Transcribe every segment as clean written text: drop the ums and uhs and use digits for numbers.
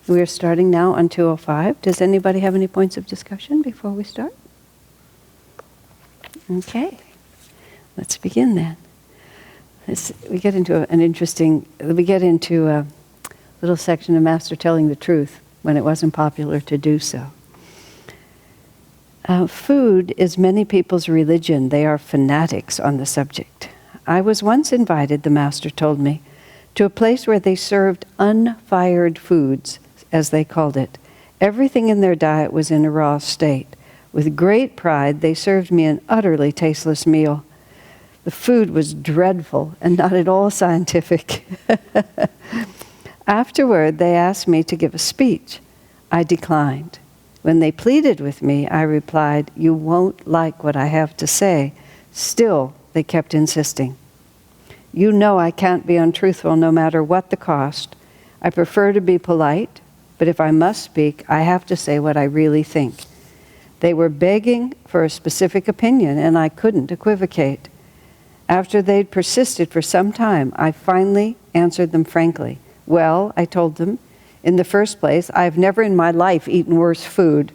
We're starting now on 205. Does anybody have any points of discussion before we start? Okay, let's begin then. We get into a little section of Master telling the truth when it wasn't popular to do so. Food is many people's religion. They are fanatics on the subject. I was once invited, the Master told me, to a place where they served unfired foods, as they called it. Everything in their diet was in a raw state. With great pride, they served me an utterly tasteless meal. The food was dreadful and not at all scientific. Afterward, they asked me to give a speech. I declined. When they pleaded with me, I replied, "You won't like what I have to say." Still, they kept insisting. You know I can't be untruthful no matter what the cost. I prefer to be polite, but if I must speak, I have to say what I really think. They were begging for a specific opinion, and I couldn't equivocate. After they'd persisted for some time, I finally answered them frankly. Well, I told them, in the first place, I've never in my life eaten worse food.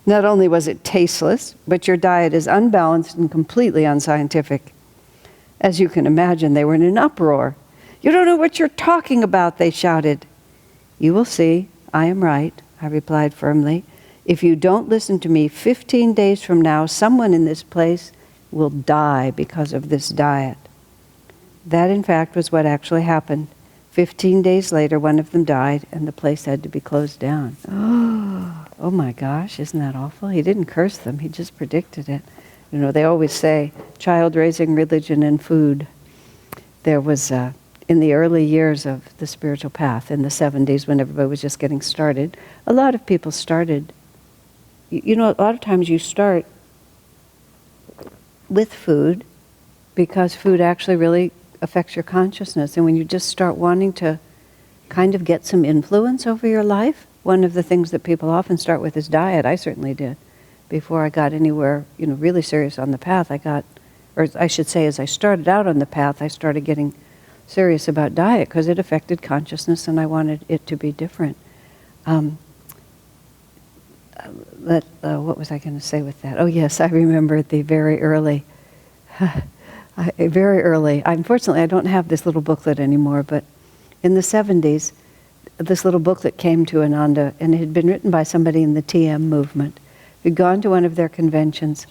Not only was it tasteless, but your diet is unbalanced and completely unscientific. As you can imagine, they were in an uproar. You don't know what you're talking about, they shouted. You will see, I am right, I replied firmly. If you don't listen to me 15 days from now, someone in this place will die because of this diet. That, in fact, was what actually happened. 15 days later, one of them died, and the place had to be closed down. Oh my gosh, isn't that awful? He didn't curse them, he just predicted it. You know, they always say, child raising, religion, and food. There was, in the early years of the spiritual path, in the 70s, when everybody was just getting started, a lot of people started. You know, a lot of times you start with food because food actually really affects your consciousness. And when you just start wanting to kind of get some influence over your life, one of the things that people often start with is diet. I certainly did. Before I got anywhere, you know, really serious on the path, or I should say, as I started out on the path, I started getting serious about diet because it affected consciousness and I wanted it to be different. What was I going to say with that? Oh yes, I remember the very early, unfortunately I don't have this little booklet anymore, but in the 70s, this little booklet came to Ananda, and it had been written by somebody in the TM movement who'd gone to one of their conventions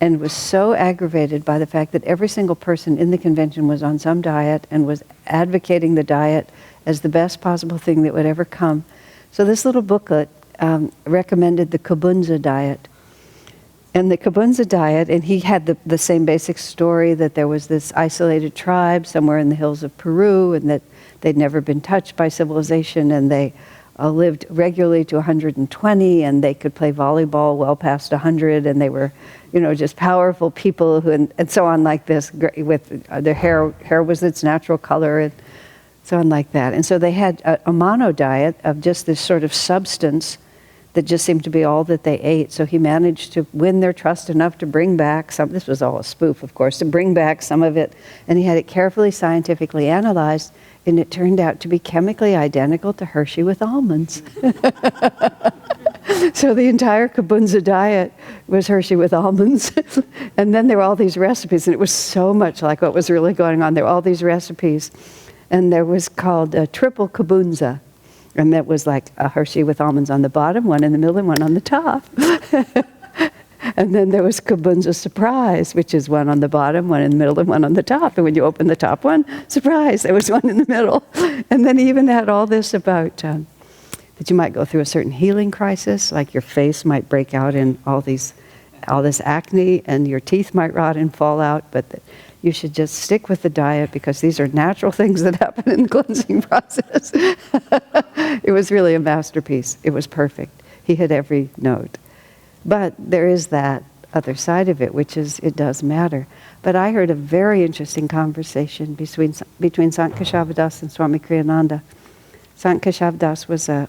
and was so aggravated by the fact that every single person in the convention was on some diet and was advocating the diet as the best possible thing that would ever come. So this little booklet recommended the Kabunza diet. And the Kabunza diet, and he had the same basic story that there was this isolated tribe somewhere in the hills of Peru and that they'd never been touched by civilization and they lived regularly to 120 and they could play volleyball well past 100 and they were, you know, just powerful people who, and so on like this, with their hair was its natural color and so on like that. And so they had a mono diet of just this sort of substance that just seemed to be all that they ate. So he managed to win their trust enough to bring back some, this was all a spoof of course, to bring back some of it, and he had it carefully scientifically analyzed, and it turned out to be chemically identical to Hershey with almonds. So the entire Kabunza diet was Hershey with almonds. And then there were all these recipes, and it was so much like what was really going on. There were all these recipes, and there was called a triple Kabunza. And that was like a Hershey with almonds on the bottom, one in the middle, and one on the top. And then there was Kabunza Surprise, which is one on the bottom, one in the middle, and one on the top. And when you open the top one, surprise, there was one in the middle. And then he even had all this about that you might go through a certain healing crisis, like your face might break out in all this acne, and your teeth might rot and fall out, but you should just stick with the diet because these are natural things that happen in the cleansing process. It was really a masterpiece. It was perfect. He hit every note. But there is that other side of it, which is it does matter. But I heard a very interesting conversation between Sant Keshavdas and Swami Kriyananda. Sant Keshavdas was a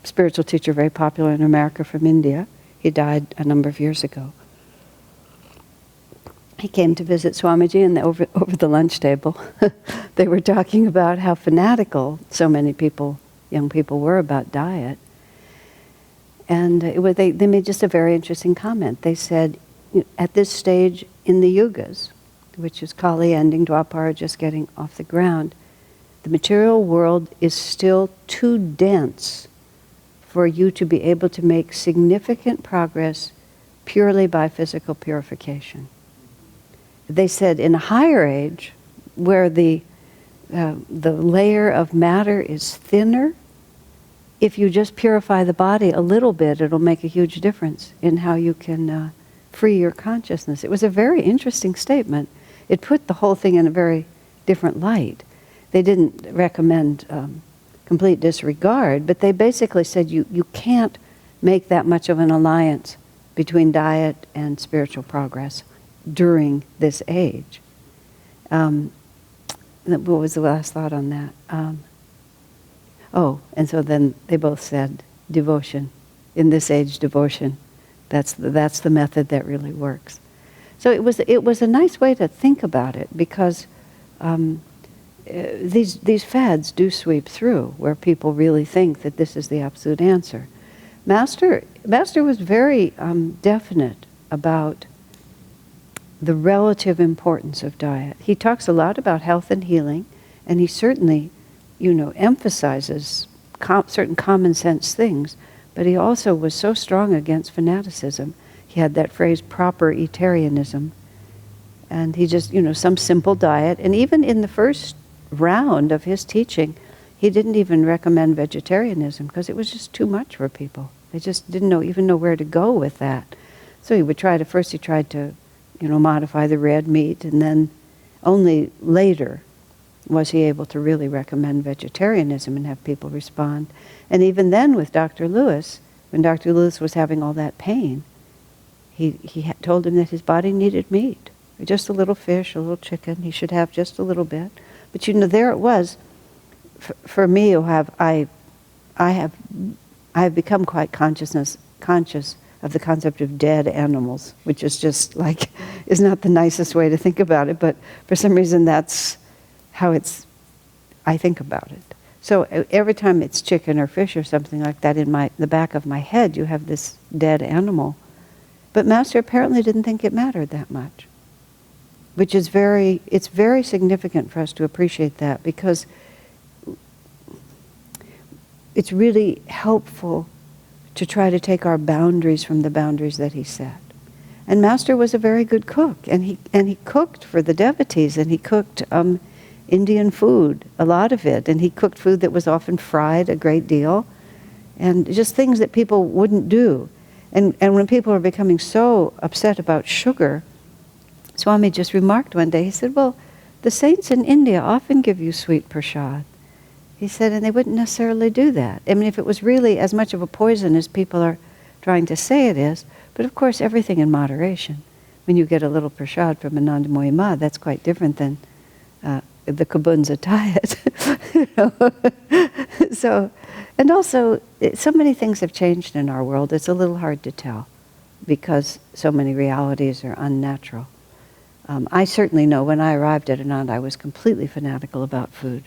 spiritual teacher, very popular in America from India. He died a number of years ago. he came to visit Swamiji, and over the lunch table, they were talking about how fanatical so many people, young people, were about diet. And they made just a very interesting comment. They said, at this stage in the yugas, which is Kali ending, Dwapara just getting off the ground, the material world is still too dense for you to be able to make significant progress purely by physical purification. They said in a higher age, where the layer of matter is thinner, if you just purify the body a little bit, it'll make a huge difference in how you can free your consciousness. It was a very interesting statement. It put the whole thing in a very different light. They didn't recommend complete disregard, but they basically said you can't make that much of an alliance between diet and spiritual progress during this age. What was the last thought on that? And so then they both said devotion. In this age, devotion. That's the method that really works. So it was a nice way to think about it, because these fads do sweep through where people really think that this is the absolute answer. Master was very definite about the relative importance of diet. He talks a lot about health and healing, and he certainly, emphasizes certain common sense things, but he also was so strong against fanaticism. He had that phrase, proper etarianism, and he just, some simple diet. And even in the first round of his teaching, he didn't even recommend vegetarianism because it was just too much for people. They just didn't even know where to go with that. So he tried to, modify the red meat, and then only later was he able to really recommend vegetarianism and have people respond. And even then with Dr. Lewis, when Dr. Lewis was having all that pain, he told him that his body needed meat. Just a little fish, a little chicken, he should have just a little bit. But there it was. For me, I have become quite conscious of the concept of dead animals, which is just is not the nicest way to think about it, but for some reason that's how I think about it. So every time it's chicken or fish or something like that, in the back of my head, you have this dead animal. But Master apparently didn't think it mattered that much, which is it's very significant for us to appreciate that, because it's really helpful to try to take our boundaries from the boundaries that he set. And Master was a very good cook, and he cooked for the devotees, and he cooked Indian food, a lot of it, and he cooked food that was often fried a great deal, and just things that people wouldn't do. And when people are becoming so upset about sugar, Swami just remarked one day, he said, well, the saints in India often give you sweet prasad. He said, and they wouldn't necessarily do that. I mean, if it was really as much of a poison as people are trying to say it is, but of course everything in moderation. When you get a little prasad from Anandamoyi Ma, that's quite different than the Kabunza diet. So, and also, so many things have changed in our world, it's a little hard to tell, because so many realities are unnatural. I certainly know when I arrived at Ananda, I was completely fanatical about food.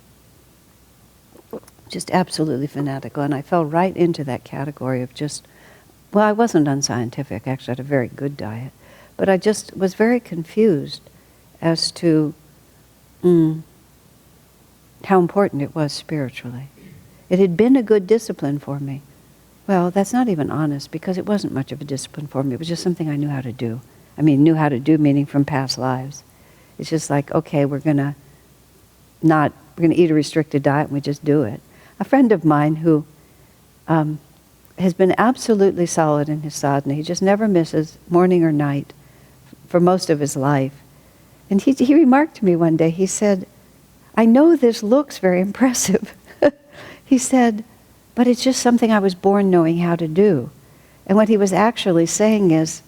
Just absolutely fanatical, and I fell right into that category of I wasn't unscientific, actually I had a very good diet, but I just was very confused as to how important it was spiritually. It had been a good discipline for me. Well, that's not even honest, because it wasn't much of a discipline for me. It was just something I knew how to do. I mean, knew how to do meaning from past lives. It's just like, okay, we're gonna eat a restricted diet, and we just do it. A friend of mine who has been absolutely solid in his sadhana, he just never misses morning or night for most of his life. And he remarked to me one day, he said, I know this looks very impressive. He said, but it's just something I was born knowing how to do. And what he was actually saying is,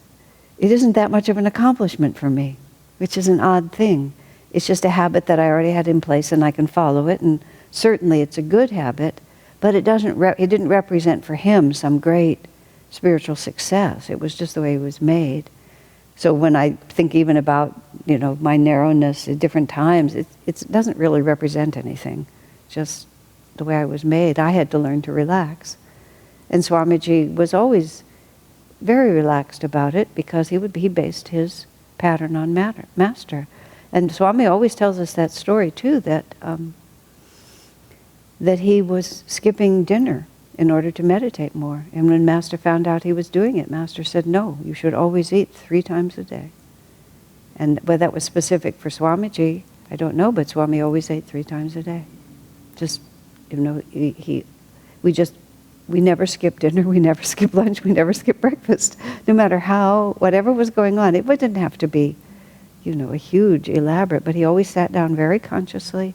it isn't that much of an accomplishment for me, which is an odd thing. It's just a habit that I already had in place and I can follow it, and certainly it's a good habit, but it didn't represent for him some great spiritual success. It was just the way he was made. So when I think even about, my narrowness at different times, it doesn't really represent anything. Just the way I was made. I had to learn to relax. And Swamiji was always very relaxed about it because he based his pattern on master. And Swami always tells us that story too, that he was skipping dinner in order to meditate more. And when Master found out he was doing it, Master said, no, you should always eat 3 times a day. And whether that was specific for Swamiji, I don't know, but Swami always ate 3 times a day. Just, we never skipped dinner, we never skipped lunch, we never skipped breakfast. No matter whatever was going on, it didn't have to be, a huge, elaborate, but he always sat down very consciously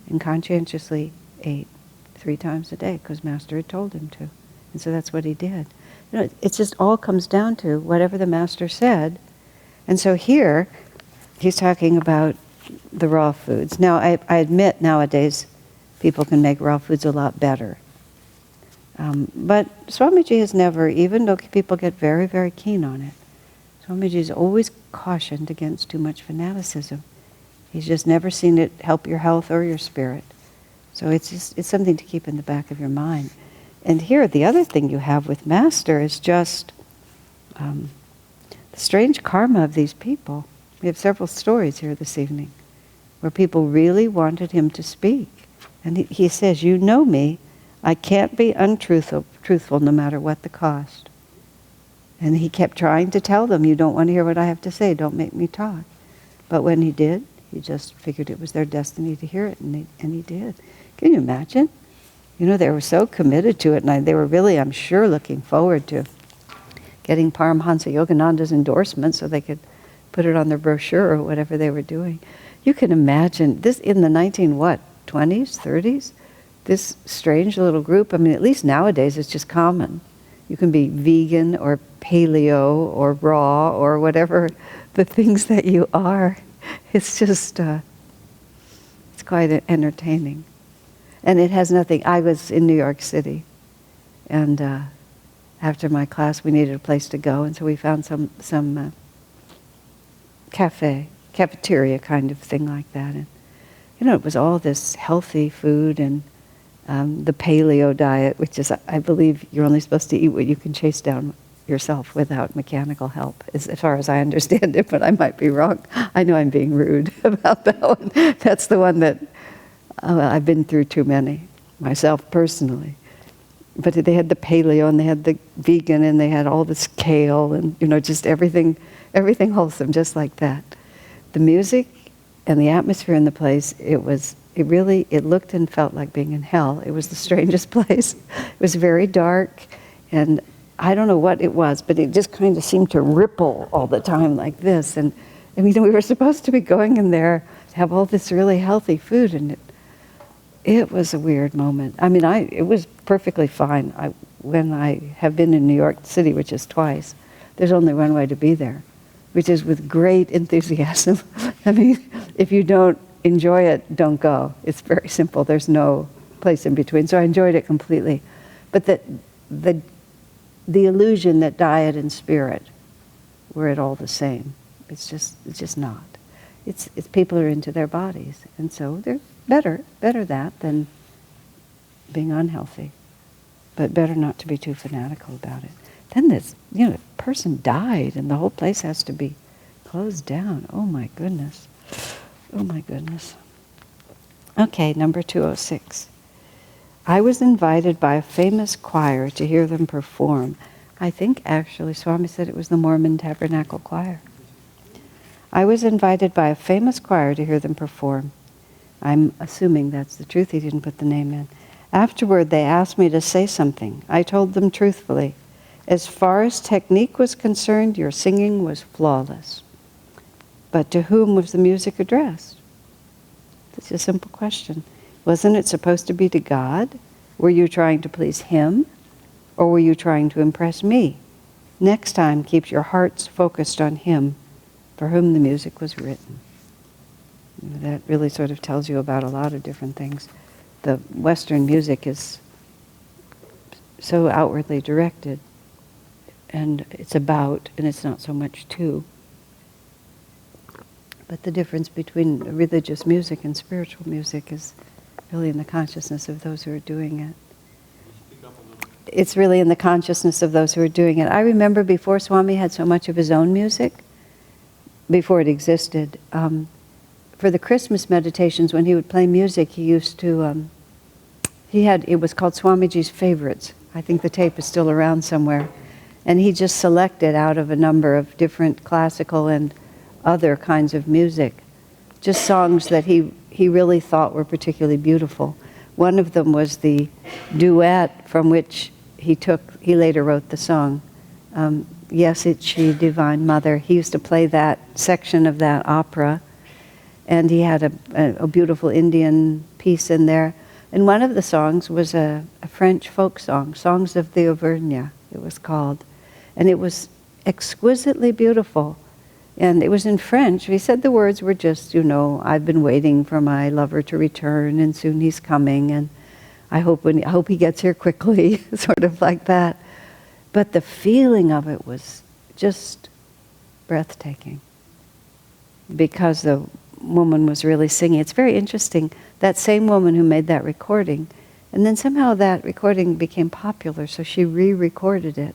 and conscientiously ate 3 times a day because Master had told him to. And so that's what he did. It just all comes down to whatever the Master said. And so here, he's talking about the raw foods. Now, I admit nowadays people can make raw foods a lot better. But Swamiji has never, even though people get very, very keen on it, Swamiji has always cautioned against too much fanaticism. He's just never seen it help your health or your spirit. So it's something to keep in the back of your mind. And here, the other thing you have with Master is just the strange karma of these people. We have several stories here this evening where people really wanted him to speak. And he says, you know me, I can't be truthful no matter what the cost. And he kept trying to tell them, you don't want to hear what I have to say, don't make me talk. But when he did, he just figured it was their destiny to hear it, and he did. Can you imagine? They were so committed to it, and they were really, I'm sure, looking forward to getting Paramhansa Yogananda's endorsement so they could put it on their brochure or whatever they were doing. You can imagine this in the 20s, 30s, this strange little group. I mean, at least nowadays it's just common. You can be vegan or paleo or raw or whatever the things that you are. It's just, it's quite entertaining. And it has nothing, I was in New York City, and after my class we needed a place to go, and so we found some cafeteria kind of thing like that. And it was all this healthy food and the paleo diet, which is, I believe, you're only supposed to eat what you can chase down yourself without mechanical help, as far as I understand it, but I might be wrong. I know I'm being rude about that one. That's the one that I've been through too many, myself personally. But they had the paleo, and they had the vegan, and they had all this kale, and just everything wholesome, just like that. The music and the atmosphere in the place, it looked and felt like being in hell. It was the strangest place. It was very dark, and I don't know what it was, but it just kind of seemed to ripple all the time like this. And we were supposed to be going in there to have all this really healthy food, and it was a weird moment. I mean, it was perfectly fine. When I have been in New York City, which is twice, there's only one way to be there, which is with great enthusiasm. I mean, if you don't enjoy it, don't go. It's very simple. There's no place in between. So I enjoyed it completely. But the illusion that diet and spirit were at all the same, it's just not. It's people are into their bodies, and so they're better that than being unhealthy. But better not to be too fanatical about it. Then this, the person died, and the whole place has to be closed down. Oh my goodness. Oh my goodness. Okay, number 206. I was invited by a famous choir to hear them perform. I think actually Swami said it was the Mormon Tabernacle Choir. I was invited by a famous choir to hear them perform. I'm assuming that's the truth. He didn't put the name in. Afterward, they asked me to say something. I told them truthfully, as far as technique was concerned, your singing was flawless. But to whom was the music addressed? It's a simple question. Wasn't it supposed to be to God? Were you trying to please Him? Or were you trying to impress me? Next time, keep your hearts focused on Him, for whom the music was written. That really sort of tells you about a lot of different things. The Western music is so outwardly directed, and it's about, and it's not so much to. But the difference between religious music and spiritual music is really in the consciousness of those who are doing it. It's really in the consciousness of those who are doing it. I remember before Swami had so much of his own music, before it existed, for the Christmas meditations, when he would play music, he used to, it was called Swamiji's Favorites. I think the tape is still around somewhere. And he just selected out of a number of different classical and other kinds of music, just songs that he really thought were particularly beautiful. One of them was the duet from which he later wrote the song, Yes, It's She, Divine Mother. He used to play that section of that opera, and he had a beautiful Indian piece in there. And one of the songs was a French folk song, Songs of the Auvergne, it was called. And it was exquisitely beautiful. And it was in French. He said the words were just, I've been waiting for my lover to return, and soon he's coming, and I hope he gets here quickly, sort of like that. But the feeling of it was just breathtaking, because the woman was really singing. It's very interesting, that same woman who made that recording, and then somehow that recording became popular, so she re-recorded it.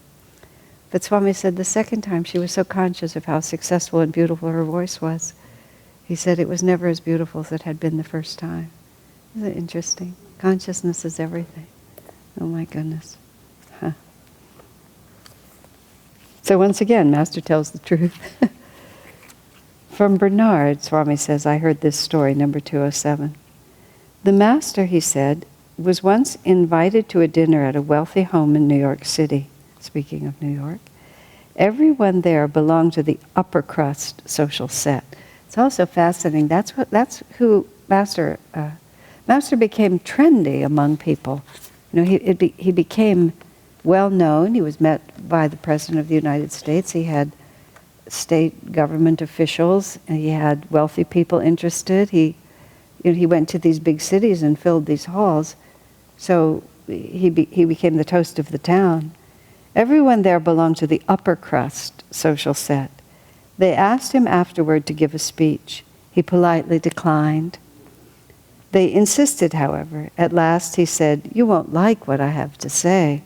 But Swami said the second time she was so conscious of how successful and beautiful her voice was. He said it was never as beautiful as it had been the first time. Isn't it interesting? Consciousness is everything. Oh my goodness. Huh. So once again, Master tells the truth. From Bernard, Swami says, I heard this story, number 207. The Master, he said, was once invited to a dinner at a wealthy home in New York City. Speaking of New York, everyone there belonged to the upper crust social set. It's also fascinating. That's who Master became trendy among people. He became well known. He was met by the President of the United States. He had state government officials, and he had wealthy people interested. He went to these big cities and filled these halls. So he became the toast of the town. Everyone there belonged to the upper crust social set. They asked him afterward to give a speech. He politely declined. They insisted, however. At last he said, "You won't like what I have to say."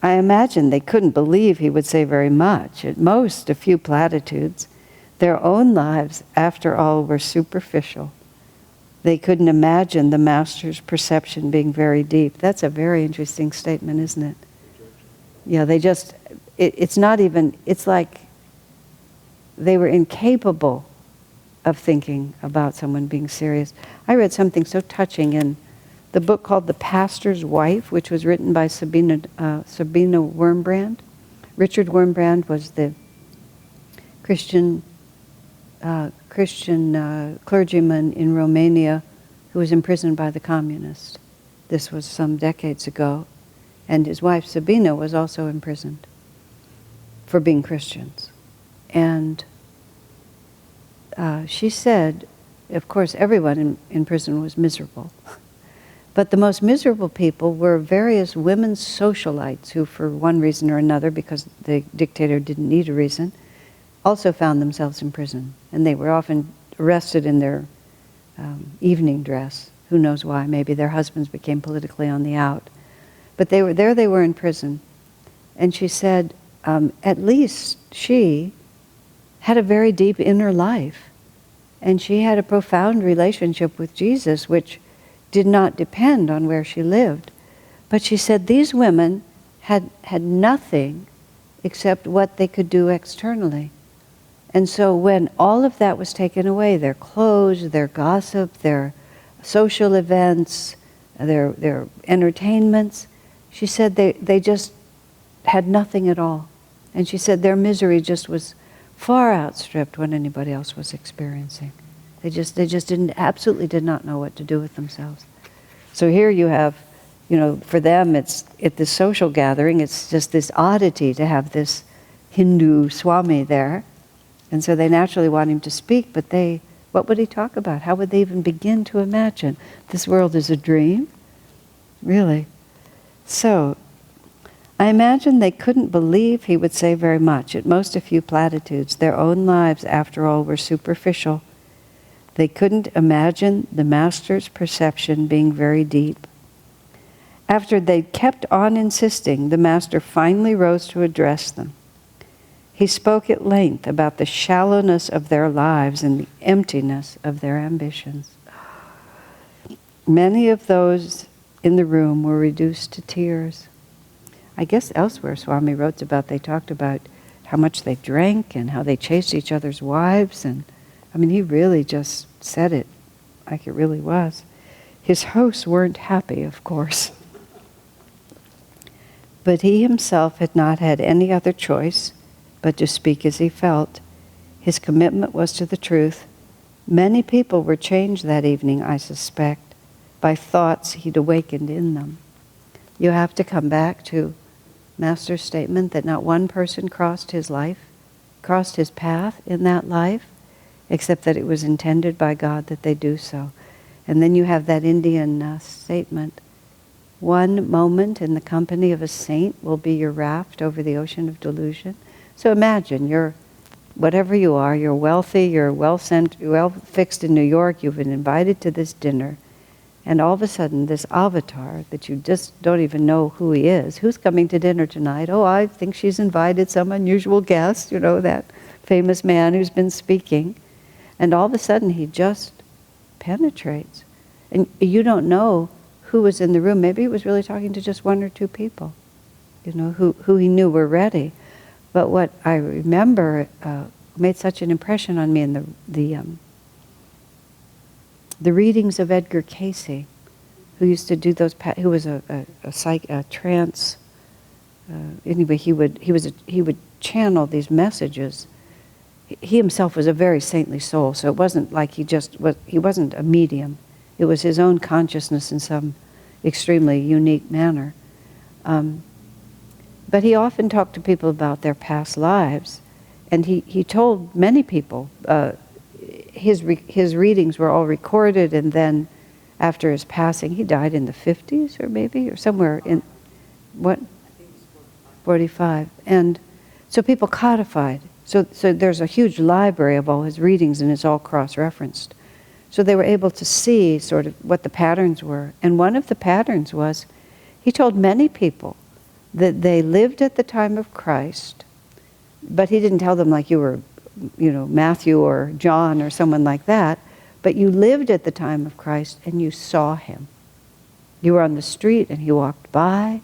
I imagine they couldn't believe he would say very much, at most a few platitudes. Their own lives, after all, were superficial. They couldn't imagine the Master's perception being very deep. That's a very interesting statement, isn't it? Yeah, it's not even, it's like they were incapable of thinking about someone being serious. I read something so touching in the book called The Pastor's Wife, which was written by Sabina Wurmbrand. Richard Wurmbrand was the Christian clergyman in Romania who was imprisoned by the communists. This was some decades ago. And his wife, Sabina, was also imprisoned for being Christians. And she said, of course, everyone in prison was miserable. But the most miserable people were various women's socialites who, for one reason or another, because the dictator didn't need a reason, also found themselves in prison. And they were often arrested in their evening dress. Who knows why? Maybe their husbands became politically on the out. But they were in prison. And she said, at least she had a very deep inner life. And she had a profound relationship with Jesus, which did not depend on where she lived. But she said these women had nothing except what they could do externally. And so when all of that was taken away, their clothes, their gossip, their social events, their entertainments, she said they just had nothing at all. And she said their misery just was far outstripped what anybody else was experiencing. They just absolutely did not know what to do with themselves. So here you have, for them it's at this social gathering, it's just this oddity to have this Hindu Swami there. And so they naturally want him to speak, but what would he talk about? How would they even begin to imagine? This world is a dream? Really? So, I imagine they couldn't believe he would say very much, at most a few platitudes. Their own lives, after all, were superficial. They couldn't imagine the Master's perception being very deep. After they'd kept on insisting, the Master finally rose to address them. He spoke at length about the shallowness of their lives and the emptiness of their ambitions. Many of those in the room were reduced to tears. I guess elsewhere Swami wrote about, they talked about how much they drank and how they chased each other's wives. And I mean, he really just said it like it really was. His hosts weren't happy, of course. But he himself had not had any other choice but to speak as he felt. His commitment was to the truth. Many people were changed that evening, I suspect, by thoughts he'd awakened in them. You have to come back to Master's statement that not one person crossed his path in that life, except that it was intended by God that they do so. And then you have that Indian statement, one moment in the company of a saint will be your raft over the ocean of delusion. So imagine, whatever you are, you're wealthy, you're well fixed in New York, you've been invited to this dinner, and all of a sudden this avatar that you just don't even know who he is, who's coming to dinner tonight? Oh, I think she's invited some unusual guest, that famous man who's been speaking. And all of a sudden he just penetrates. And you don't know who was in the room. Maybe he was really talking to just one or two people, who he knew were ready. But what I remember made such an impression on me in the readings of Edgar Cayce, who used to do those, who was a trance. Anyway, he would channel these messages. He himself was a very saintly soul, so it wasn't like he wasn't a medium. It was his own consciousness in some extremely unique manner. But he often talked to people about their past lives, and he told many people, his readings were all recorded, and then after his passing, he died in the 50s or somewhere in, what? 45. And so people codified. So there's a huge library of all his readings, and it's all cross-referenced. So they were able to see sort of what the patterns were. And one of the patterns was, he told many people that they lived at the time of Christ, but he didn't tell them like you were, Matthew or John or someone like that, but you lived at the time of Christ and you saw him. You were on the street and he walked by.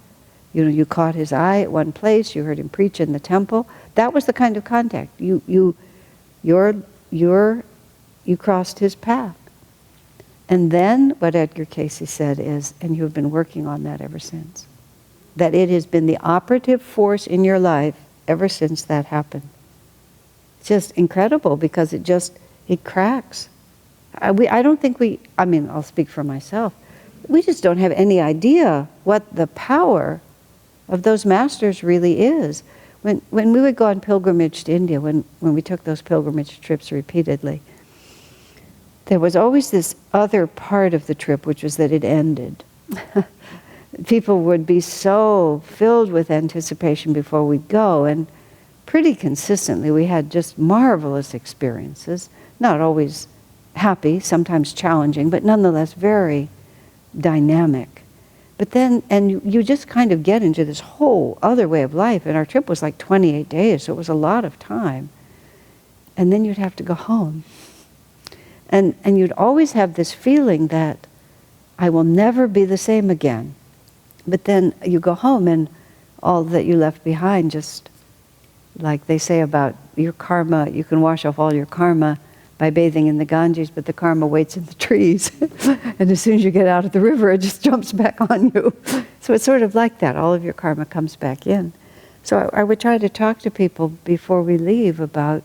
You caught his eye at one place. You heard him preach in the temple. That was the kind of contact. You crossed his path. And then what Edgar Cayce said is, and you have been working on that ever since, that it has been the operative force in your life ever since that happened. It's just incredible because it cracks. I don't think I'll speak for myself. We just don't have any idea what the power of those masters really is. When we would go on pilgrimage to India, when we took those pilgrimage trips repeatedly, there was always this other part of the trip, which was that it ended. People would be so filled with anticipation before we'd go, and pretty consistently we had just marvelous experiences, not always happy, sometimes challenging, but nonetheless very dynamic. But then, and you just kind of get into this whole other way of life, and our trip was like 28 days, so it was a lot of time. And then you'd have to go home. And you'd always have this feeling that I will never be the same again. But then you go home and all that you left behind, just like they say about your karma, you can wash off all your karma by bathing in the Ganges, but the karma waits in the trees. And as soon as you get out of the river, it just jumps back on you. So it's sort of like that. All of your karma comes back in. So I would try to talk to people before we leave about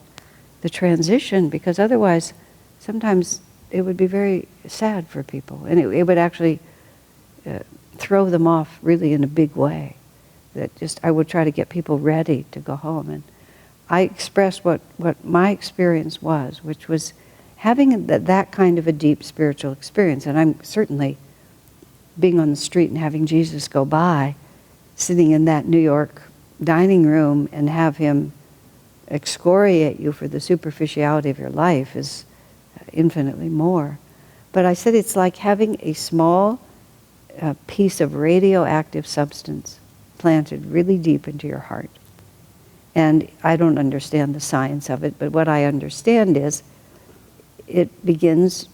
the transition, because otherwise sometimes it would be very sad for people. And it would actually throw them off really in a big way. I would try to get people ready to go home. And I expressed what my experience was, which was having that kind of a deep spiritual experience. And I'm certainly being on the street and having Jesus go by sitting in that New York dining room and have him excoriate you for the superficiality of your life is infinitely more. But I said it's like having a small piece of radioactive substance planted really deep into your heart. And I don't understand the science of it, but what I understand is it begins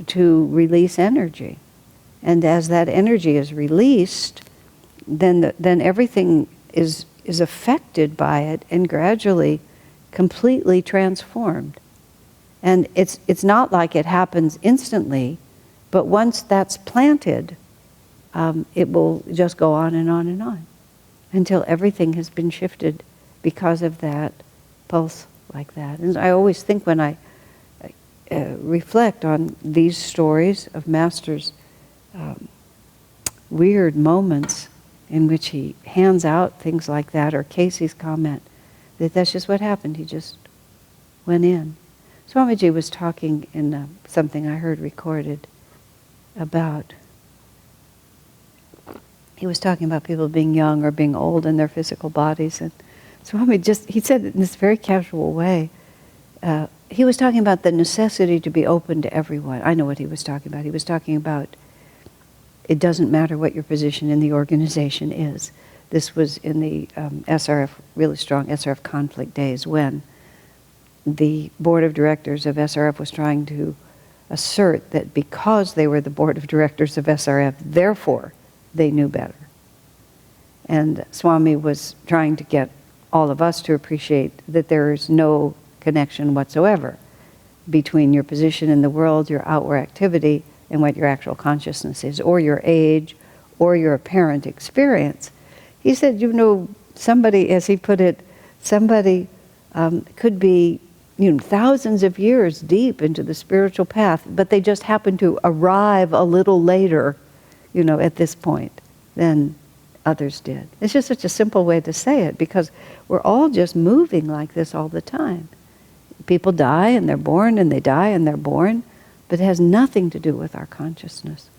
to release energy. And as that energy is released, then everything is affected by it and gradually completely transformed. And it's not like it happens instantly, but once that's planted, it will just go on and on and on until everything has been shifted because of that pulse like that. And I always think when I reflect on these stories of Master's weird moments in which he hands out things like that, or Casey's comment, that's just what happened. He just went in. Swamiji was talking in something I heard recorded about, he was talking about people being young or being old in their physical bodies, and Swami he said it in this very casual way. He was talking about the necessity to be open to everyone. I know what he was talking about. He was talking about it doesn't matter what your position in the organization is. This was in the SRF, really strong SRF conflict days, when the board of directors of SRF was trying to assert that because they were the board of directors of SRF, therefore they knew better. And Swami was trying to get all of us to appreciate that there is no connection whatsoever between your position in the world, your outward activity, and what your actual consciousness is, or your age, or your apparent experience. He said, somebody, as he put it, somebody could be thousands of years deep into the spiritual path, but they just happen to arrive a little later, at this point than others did. It's just such a simple way to say it, because we're all just moving like this all the time. People die and they're born, and they die and they're born, but it has nothing to do with our consciousness.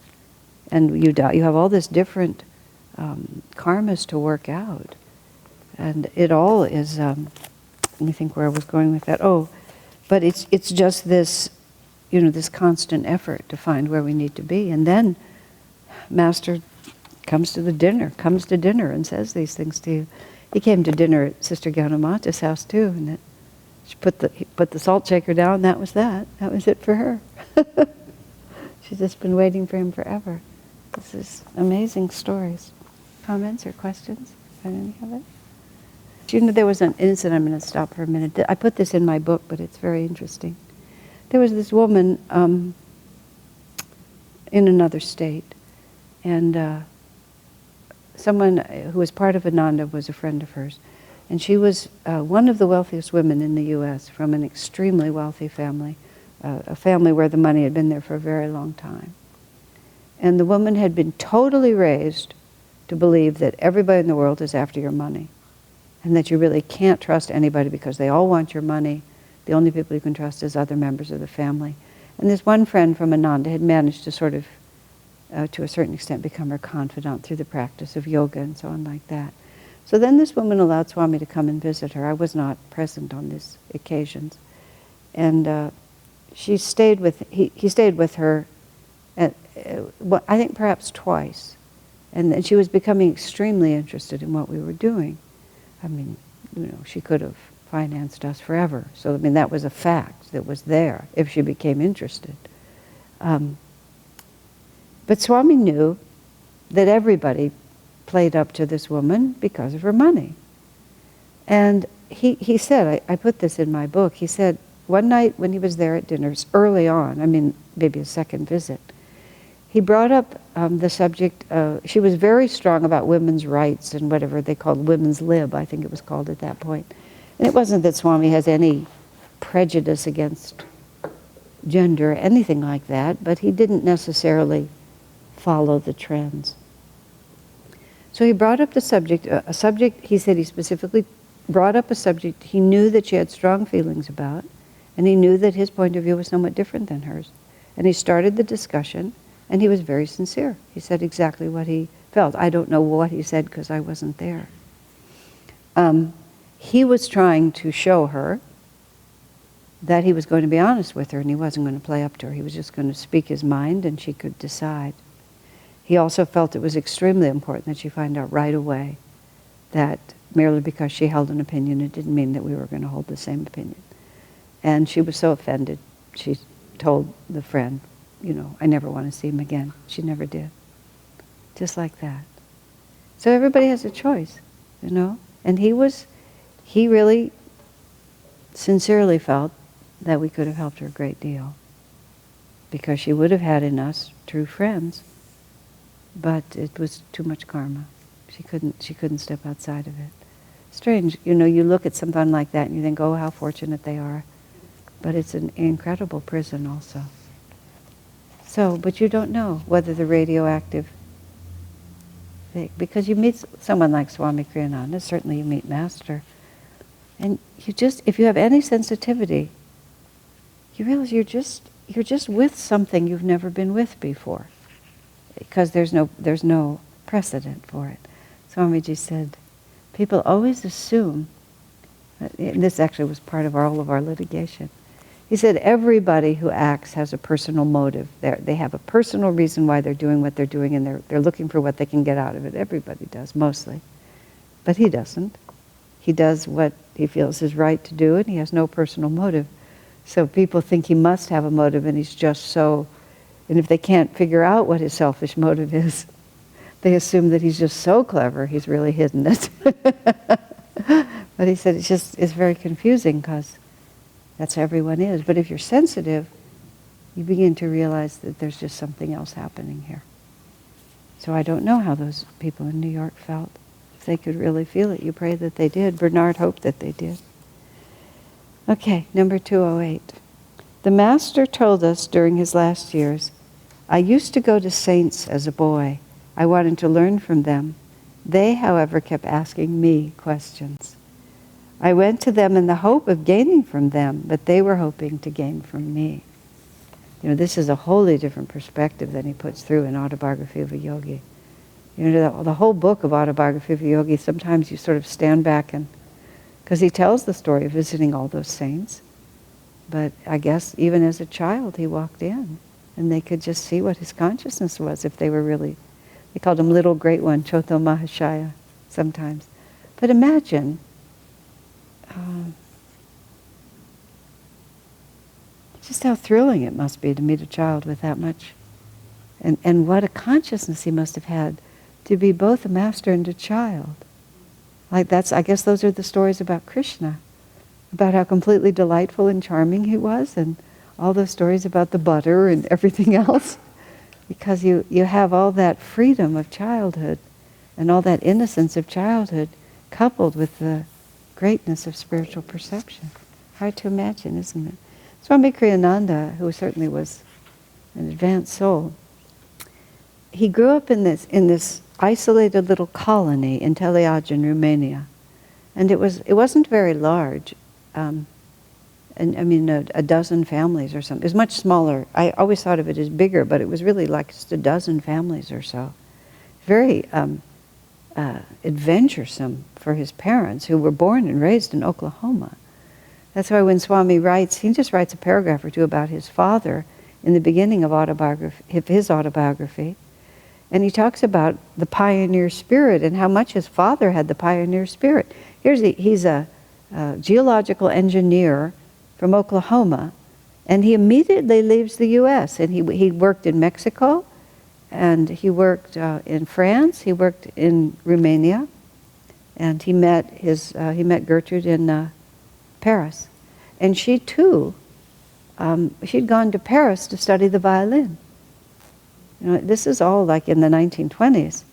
And you have all this different karmas to work out. And it all is, let me think where I was going with that. But it's just this, this constant effort to find where we need to be. And then Master comes to dinner and says these things to you. He came to dinner at Sister Gyanamata's house too, and she put the salt shaker down. That was that. That was it for her. She's just been waiting for him forever. This is amazing stories. Comments or questions on any of it? There was an incident. I'm going to stop for a minute. I put this in my book, but it's very interesting. There was this woman in another state, and someone who was part of Ananda was a friend of hers. And she was one of the wealthiest women in the U.S. from an extremely wealthy family, a family where the money had been there for a very long time. And the woman had been totally raised to believe that everybody in the world is after your money, and that you really can't trust anybody because they all want your money. The only people you can trust is other members of the family. And this one friend from Ananda had managed to sort of, to a certain extent, become her confidant through the practice of yoga and so on like that. So then this woman allowed Swami to come and visit her. I was not present on these occasions. And he stayed with her, I think perhaps twice. And she was becoming extremely interested in what we were doing. I mean, she could have financed us forever. So, that was a fact that was there if she became interested. But Swami knew that everybody played up to this woman because of her money. And he said, I put this in my book, he said, one night when he was there at dinners, early on, maybe a second visit, he brought up the subject, she was very strong about women's rights and whatever they called women's lib, I think it was called at that point. And it wasn't that Swami has any prejudice against gender or anything like that, but he didn't necessarily follow the trends. So he brought up the subject, he said he specifically brought up a subject he knew that she had strong feelings about, and he knew that his point of view was somewhat different than hers. And he started the discussion, and he was very sincere. He said exactly what he felt. I don't know what he said because I wasn't there. He was trying to show her that he was going to be honest with her and he wasn't going to play up to her. He was just going to speak his mind and she could decide. He also felt it was extremely important that she find out right away that merely because she held an opinion, it didn't mean that we were going to hold the same opinion. And she was so offended, she told the friend, I never want to see him again. She never did. Just like that. So everybody has a choice, And he really sincerely felt that we could have helped her a great deal. Because she would have had in us true friends, but it was too much karma. She couldn't step outside of it. Strange, you look at someone like that and you think, oh, how fortunate they are. But it's an incredible prison also. So, but you don't know whether the radioactive thing, because you meet someone like Swami Kriyananda, certainly you meet Master, and if you have any sensitivity, you realize you're just with something you've never been with before, because there's no precedent for it. Swamiji said, people always assume, and this actually was part of all of our litigation. He said everybody who acts has a personal motive. They have a personal reason why they're doing what they're doing, and they're looking for what they can get out of it. Everybody does, mostly. But he doesn't. He does what he feels is right to do, and he has no personal motive. So people think he must have a motive, and he's just so... And if they can't figure out what his selfish motive is, they assume that he's just so clever, he's really hidden it. But he said it's very confusing, because that's how everyone is. But if you're sensitive, you begin to realize that there's just something else happening here. So I don't know how those people in New York felt. If they could really feel it, you pray that they did. Bernard hoped that they did. Okay, number 208. The Master told us during his last years, I used to go to saints as a boy. I wanted to learn from them. They, however, kept asking me questions. I went to them in the hope of gaining from them, but they were hoping to gain from me. This is a wholly different perspective than he puts through in Autobiography of a Yogi. The whole book of Autobiography of a Yogi, sometimes you sort of stand back because he tells the story of visiting all those saints. But I guess even as a child he walked in, and they could just see what his consciousness was if they were really... They called him Little Great One, Choto Mahashaya, sometimes. But imagine... just how thrilling it must be to meet a child with that much. And what a consciousness he must have had to be both a master and a child. I guess those are the stories about Krishna, about how completely delightful and charming he was, and all those stories about the butter and everything else. Because you have all that freedom of childhood and all that innocence of childhood coupled with the greatness of spiritual perception. Hard to imagine, isn't it? Swami Kriyananda, who certainly was an advanced soul, he grew up in this isolated little colony in Teliagen, Romania. And it wasn't very large. A dozen families or something. It was much smaller. I always thought of it as bigger, but it was really like just a dozen families or so. Very adventuresome for his parents, who were born and raised in Oklahoma. That's why when Swami writes, he just writes a paragraph or two about his father in the beginning of his autobiography. And he talks about the pioneer spirit and how much his father had the pioneer spirit. He's a geological engineer from Oklahoma, and he immediately leaves the U.S. And he worked in Mexico, and he worked in France, he worked in Romania, and he met Gertrude in Paris. And she too, she'd gone to Paris to study the violin. This is all like in the 1920s.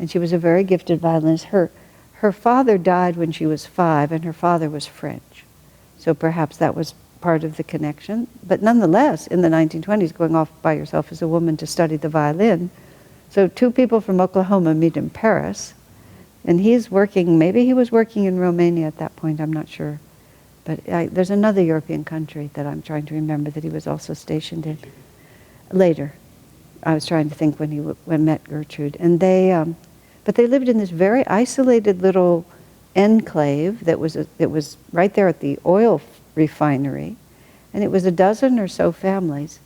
And she was a very gifted violinist. Her father died when she was 5, and her father was French. So perhaps that was part of the connection. But nonetheless, in the 1920s, going off by yourself as a woman to study the violin. So 2 people from Oklahoma meet in Paris. And maybe he was working in Romania at that point, I'm not sure. But there's another European country that I'm trying to remember that he was also stationed in. Later. I was trying to think when he met Gertrude. And but they lived in this very isolated little enclave that was right there at the oil refinery. And it was a dozen or so families.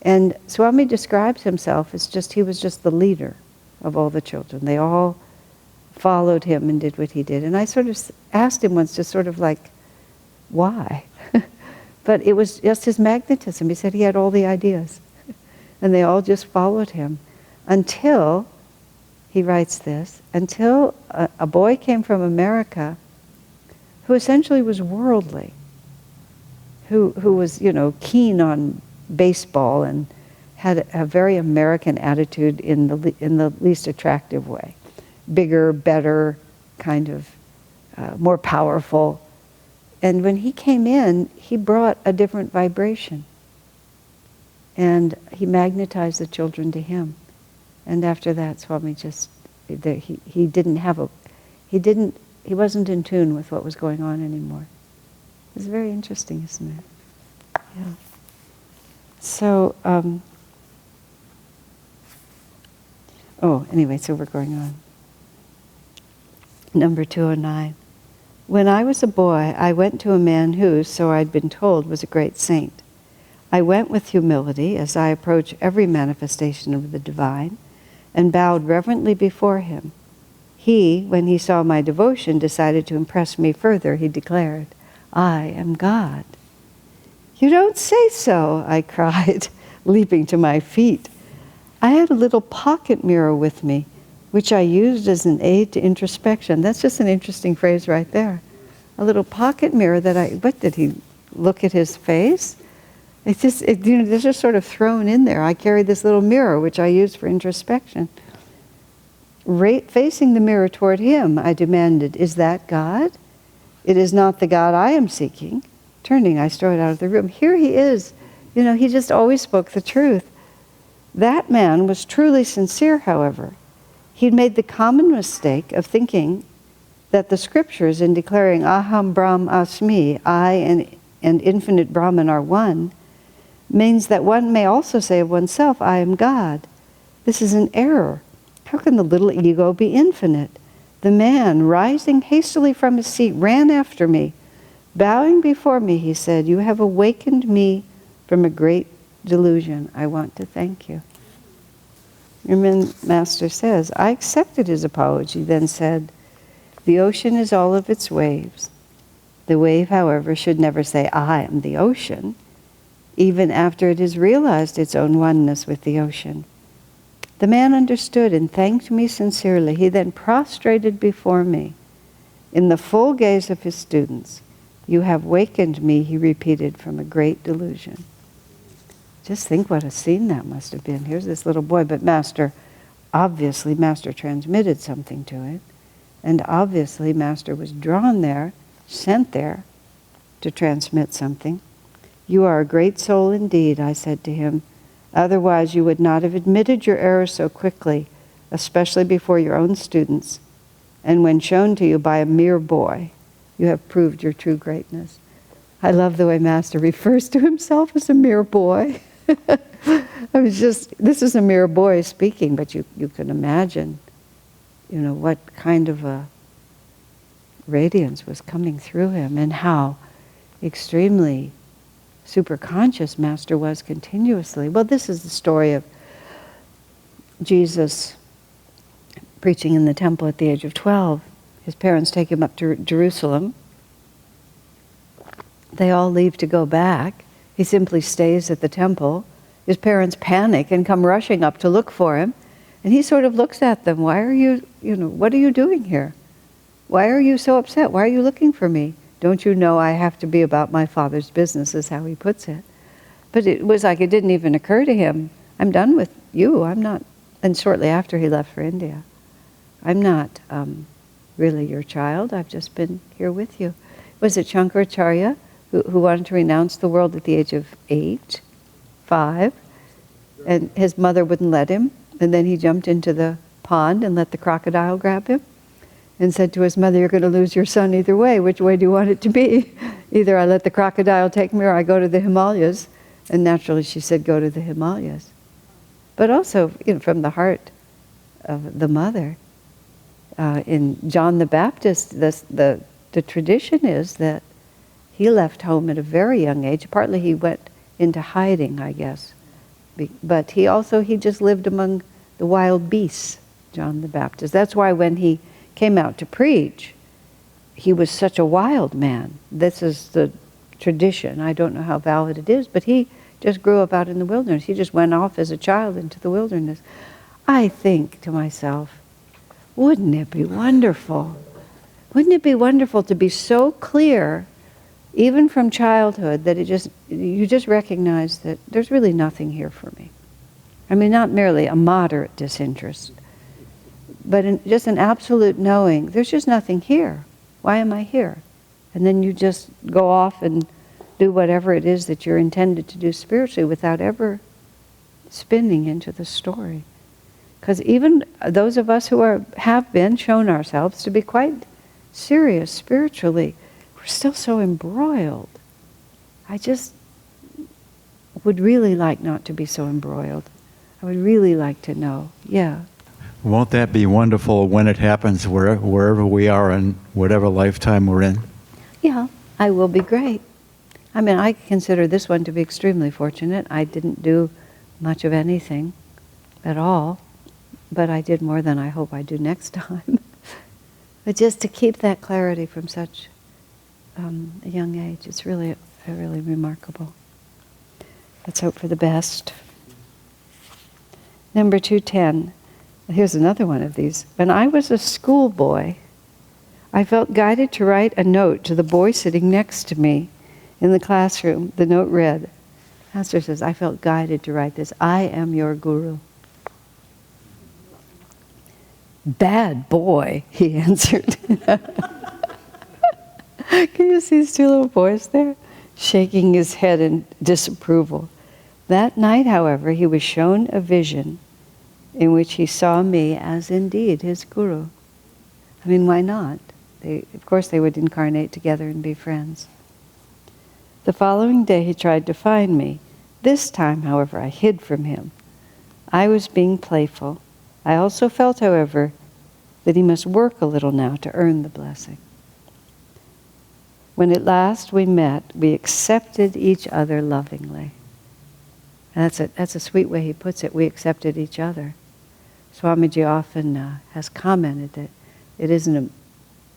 And Swami describes himself as he was just the leader of all the children. They all followed him and did what he did. And I sort of asked him once, just sort of like, why? But it was just his magnetism. He said he had all the ideas. And they all just followed him until, he writes this, until a boy came from America who essentially was worldly, who was, keen on baseball and had a very American attitude in the least attractive way. Bigger, better, kind of more powerful. And when he came in, he brought a different vibration. And he magnetized the children to him. And after that, Swami he wasn't in tune with what was going on anymore. It's very interesting, isn't it? Yeah. So, anyway, so we're going on. Number 209. When I was a boy, I went to a man who, so I'd been told, was a great saint. I went with humility as I approach every manifestation of the divine and bowed reverently before him. He, when he saw my devotion, decided to impress me further. He declared, "I am God." "You don't say so," I cried, leaping to my feet. I had a little pocket mirror with me, which I used as an aid to introspection. That's just an interesting phrase right there. A little pocket mirror what did he look at his face? It's just, it's just sort of thrown in there. I carried this little mirror, which I used for introspection. Facing the mirror toward him, I demanded, "Is that God? It is not the God I am seeking." Turning, I strode out of the room. Here he is. He just always spoke the truth. That man was truly sincere, however. He'd made the common mistake of thinking that the scriptures, in declaring Aham Brahm Asmi, I and infinite Brahman are one, means that one may also say of oneself, I am God. This is an error. How can the little ego be infinite? The man, rising hastily from his seat, ran after me. Bowing before me, he said, "You have awakened me from a great delusion. I want to thank you." And then Master says, I accepted his apology, then said, "The ocean is all of its waves. The wave, however, should never say, I am the ocean, even after it has realized its own oneness with the ocean." The man understood and thanked me sincerely. He then prostrated before me in the full gaze of his students. "You have wakened me," he repeated, "from a great delusion." Just think what a scene that must have been. Here's this little boy, but obviously Master transmitted something to it. And obviously Master was drawn there, sent there to transmit something. "You are a great soul indeed," I said to him. "Otherwise you would not have admitted your error so quickly, especially before your own students. And when shown to you by a mere boy, you have proved your true greatness." I love the way Master refers to himself as a mere boy. This is a mere boy speaking, but you can imagine, what kind of a radiance was coming through him and how extremely super conscious Master was continuously. Well, this is the story of Jesus preaching in the temple at the age of 12. His parents take him up to Jerusalem. They all leave to go back. He simply stays at the temple. His parents panic and come rushing up to look for him. And he sort of looks at them. "Why are you, what are you doing here? Why are you so upset? Why are you looking for me? Don't you know I have to be about my Father's business," is how he puts it. But it was like it didn't even occur to him, "I'm done with you. I'm not," and shortly after he left for India, "I'm not really your child. I've just been here with you." Was it Shankaracharya who wanted to renounce the world at the age of 5, and his mother wouldn't let him, and then he jumped into the pond and let the crocodile grab him and said to his mother, "You're going to lose your son either way. Which way do you want it to be? Either I let the crocodile take me or I go to the Himalayas." And naturally she said, "Go to the Himalayas." but also from the heart of the mother. In John the Baptist, the tradition is that he left home at a very young age. Partly he went into hiding, I guess. But he just lived among the wild beasts, John the Baptist. That's why when he came out to preach, he was such a wild man. This is the tradition. I don't know how valid it is, but he just grew up out in the wilderness. He just went off as a child into the wilderness. I think to myself, wouldn't it be wonderful? Wouldn't it be wonderful to be so clear, even from childhood, that you just recognize that there's really nothing here for me. I mean, not merely a moderate disinterest, but just an absolute knowing, there's just nothing here. Why am I here? And then you just go off and do whatever it is that you're intended to do spiritually without ever spinning into the story. Because even those of us who have been shown ourselves to be quite serious spiritually, we're still so embroiled. I just would really like not to be so embroiled. I would really like to know, yeah. Won't that be wonderful when it happens wherever we are in whatever lifetime we're in? Yeah, I will be great. I mean, I consider this one to be extremely fortunate. I didn't do much of anything at all, but I did more than I hope I do next time. But just to keep that clarity from such a young age, it's really remarkable. Let's hope for the best. Number 210. Here's another one of these. When I was a schoolboy, I felt guided to write a note to the boy sitting next to me in the classroom. The note read, Master says, I felt guided to write this. I am your guru. Bad boy, he answered. Can you see these two little boys there? Shaking his head in disapproval. That night, however, he was shown a vision in which he saw me as indeed his guru. I mean, why not? Of course they would incarnate together and be friends. The following day he tried to find me. This time, however, I hid from him. I was being playful. I also felt, however, that he must work a little now to earn the blessing. When at last we met, we accepted each other lovingly. And that's a sweet way he puts it. We accepted each other. Swamiji often has commented that it isn't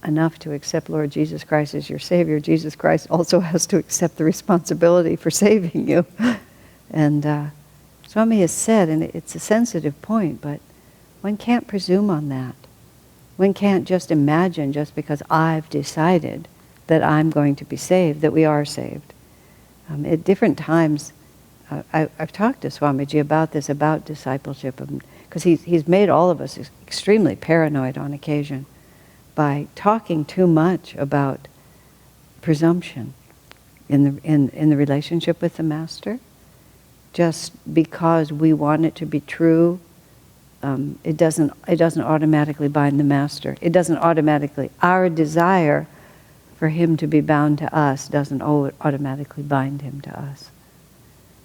enough to accept Lord Jesus Christ as your Savior. Jesus Christ also has to accept the responsibility for saving you. And Swami has said, and it's a sensitive point, but one can't presume on that. One can't just imagine just because I've decided that I'm going to be saved, that we are saved. At different times, I've talked to Swamiji about this, about discipleship, because he's made all of us extremely paranoid on occasion by talking too much about presumption in the relationship with the Master. Just because we want it to be true, it doesn't automatically bind the Master. It doesn't automatically, our desire for him to be bound to us doesn't automatically bind him to us.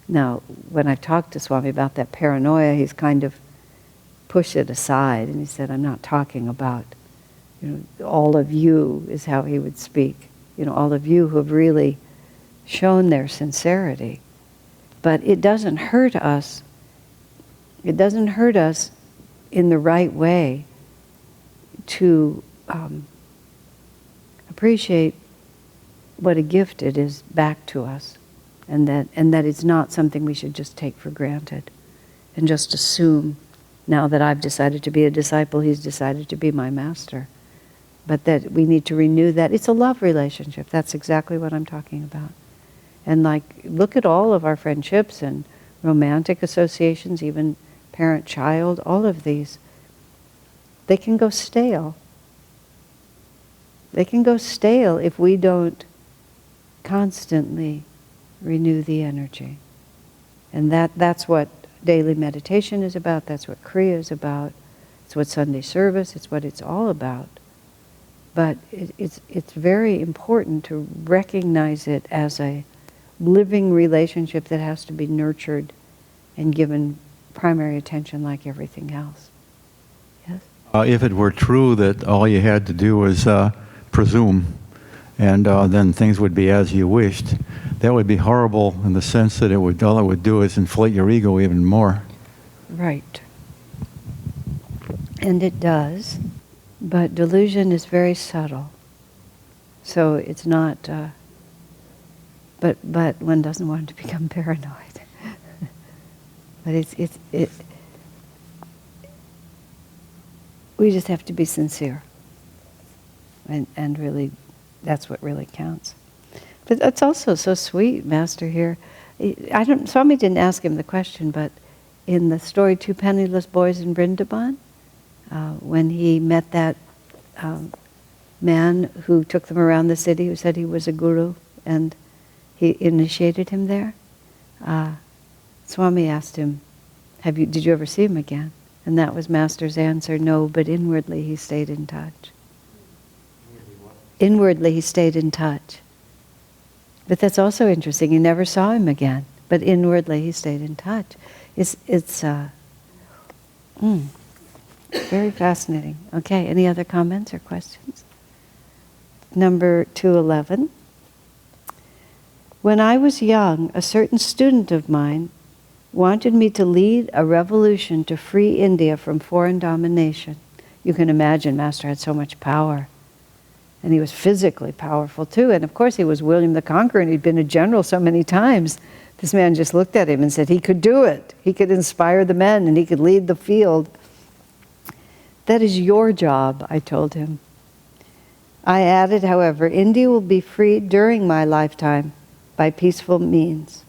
Now, when I talked to Swami about that paranoia, he's kind of pushed it aside, and he said, I'm not talking about, all of you, is how he would speak. All of you who have really shown their sincerity. But it doesn't hurt us. It doesn't hurt us in the right way to appreciate what a gift it is back to us, and that it's not something we should just take for granted and just assume, now that I've decided to be a disciple, he's decided to be my master. But that we need to renew that. It's a love relationship. That's exactly what I'm talking about. And look at all of our friendships and romantic associations, even parent-child, all of these. They can go stale. They can go stale if we don't constantly renew the energy. And that's what daily meditation is about. That's what Kriya is about. It's what Sunday service, it's what it's all about. But it's very important to recognize it as a living relationship that has to be nurtured and given primary attention like everything else. Yes? If it were true that all you had to do was presume, and then things would be as you wished, that would be horrible in the sense that all it would do is inflate your ego even more. Right. And it does, but delusion is very subtle. So it's not, but one doesn't want to become paranoid. But we just have to be sincere. And really, that's what really counts. But that's also so sweet, Master here. Swami didn't ask him the question, but in the story Two Penniless Boys in Vrindavan, when he met that man who took them around the city, who said he was a guru, and he initiated him there, Swami asked him, did you ever see him again? And that was Master's answer, no, but inwardly he stayed in touch. Inwardly he stayed in touch. But that's also interesting. He never saw him again, but inwardly he stayed in touch. It's very fascinating. Okay, any other comments or questions? Number 211. When I was young, a certain student of mine wanted me to lead a revolution to free India from foreign domination. You can imagine Master had so much power. And he was physically powerful too. And of course he was William the Conqueror, and he'd been a general so many times. This man just looked at him and said he could do it. He could inspire the men and he could lead the field. That is your job, I told him. I added, however, India will be freed during my lifetime by peaceful means.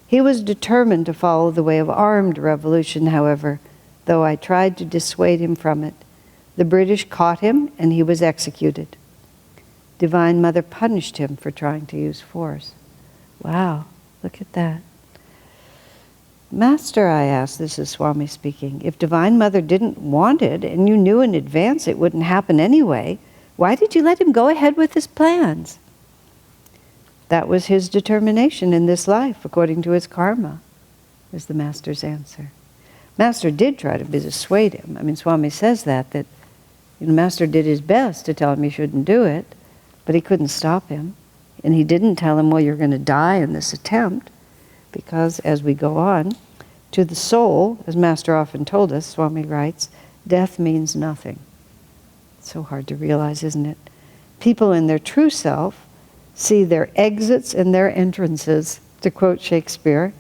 He was determined to follow the way of armed revolution, however, though I tried to dissuade him from it. The British caught him and he was executed. Divine Mother punished him for trying to use force. Wow, look at that. Master, I asked, this is Swami speaking, if Divine Mother didn't want it and you knew in advance it wouldn't happen anyway, why did you let him go ahead with his plans? That was his determination in this life, according to his karma, is the Master's answer. Master did try to dissuade him. I mean, Swami says that Master did his best to tell him he shouldn't do it, but he couldn't stop him. And he didn't tell him, well, you're going to die in this attempt, because as we go on, to the soul, as Master often told us, Swami writes, death means nothing. It's so hard to realize, isn't it? People in their true self see their exits and their entrances, to quote Shakespeare,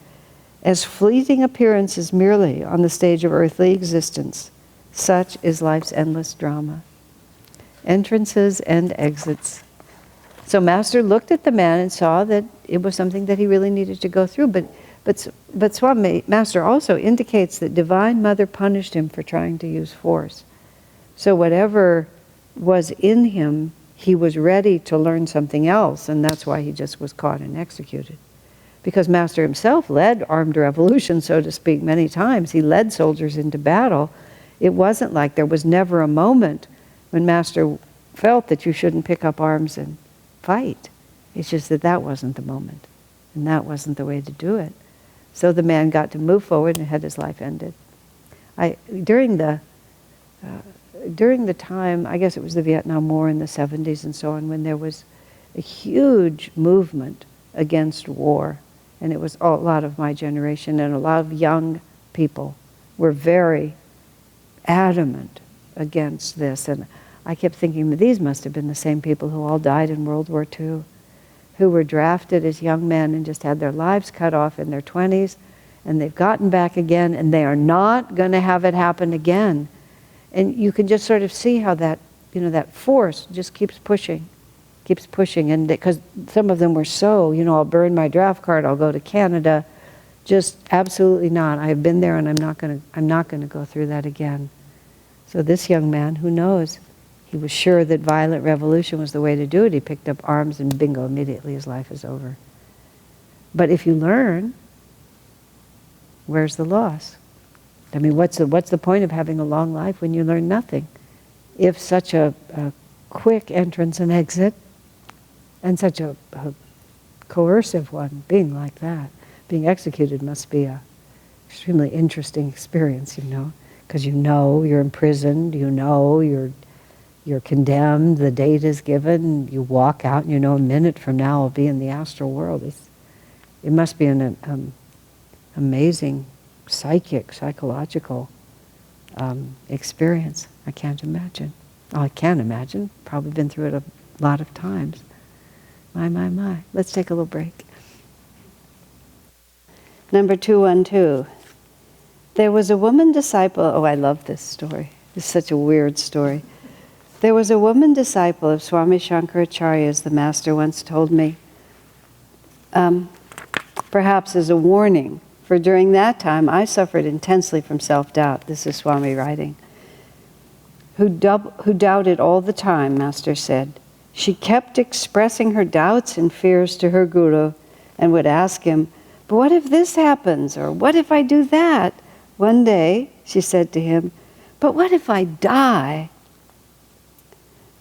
as fleeting appearances merely on the stage of earthly existence. Such is life's endless drama. Entrances and exits. So Master looked at the man and saw that it was something that he really needed to go through. But Swami, Master also indicates that Divine Mother punished him for trying to use force. So whatever was in him, he was ready to learn something else, and that's why he just was caught and executed. Because Master himself led armed revolution, so to speak, many times. He led soldiers into battle. It wasn't like there was never a moment when Master felt that you shouldn't pick up arms and fight. It's just that wasn't the moment, and that wasn't the way to do it. So the man got to move forward and had his life ended. During the time, I guess it was the Vietnam War in the 70s and so on, when there was a huge movement against war, and it was a lot of my generation, and a lot of young people were very adamant against this. And I kept thinking that these must have been the same people who all died in World War II, who were drafted as young men and just had their lives cut off in their 20s, and they've gotten back again, and they are not going to have it happen again. And you can just sort of see how that, that force just keeps pushing, and because some of them were so, I'll burn my draft card, I'll go to Canada, just absolutely not. I've been there, and I'm not going to go through that again. So this young man, who knows, he was sure that violent revolution was the way to do it. He picked up arms, and bingo, immediately his life is over. But if you learn, where's the loss? I mean, what's the point of having a long life when you learn nothing? If such a quick entrance and exit, and such a coercive one, being like that, being executed must be extremely interesting experience, because you're imprisoned, you're condemned, the date is given, you walk out, and a minute from now I'll be in the astral world. It must be an amazing psychological experience. I can't imagine. Oh, I can imagine. Probably been through it a lot of times. My. Let's take a little break. Number 212. There was a woman disciple. Oh, I love this story. It's such a weird story. There was a woman disciple of Swami Shankaracharya's, the master once told me, perhaps as a warning, for during that time I suffered intensely from self-doubt. This is Swami writing. Who doubted all the time, Master said. She kept expressing her doubts and fears to her guru and would ask him, but what if this happens? Or what if I do that? One day, she said to him, but what if I die?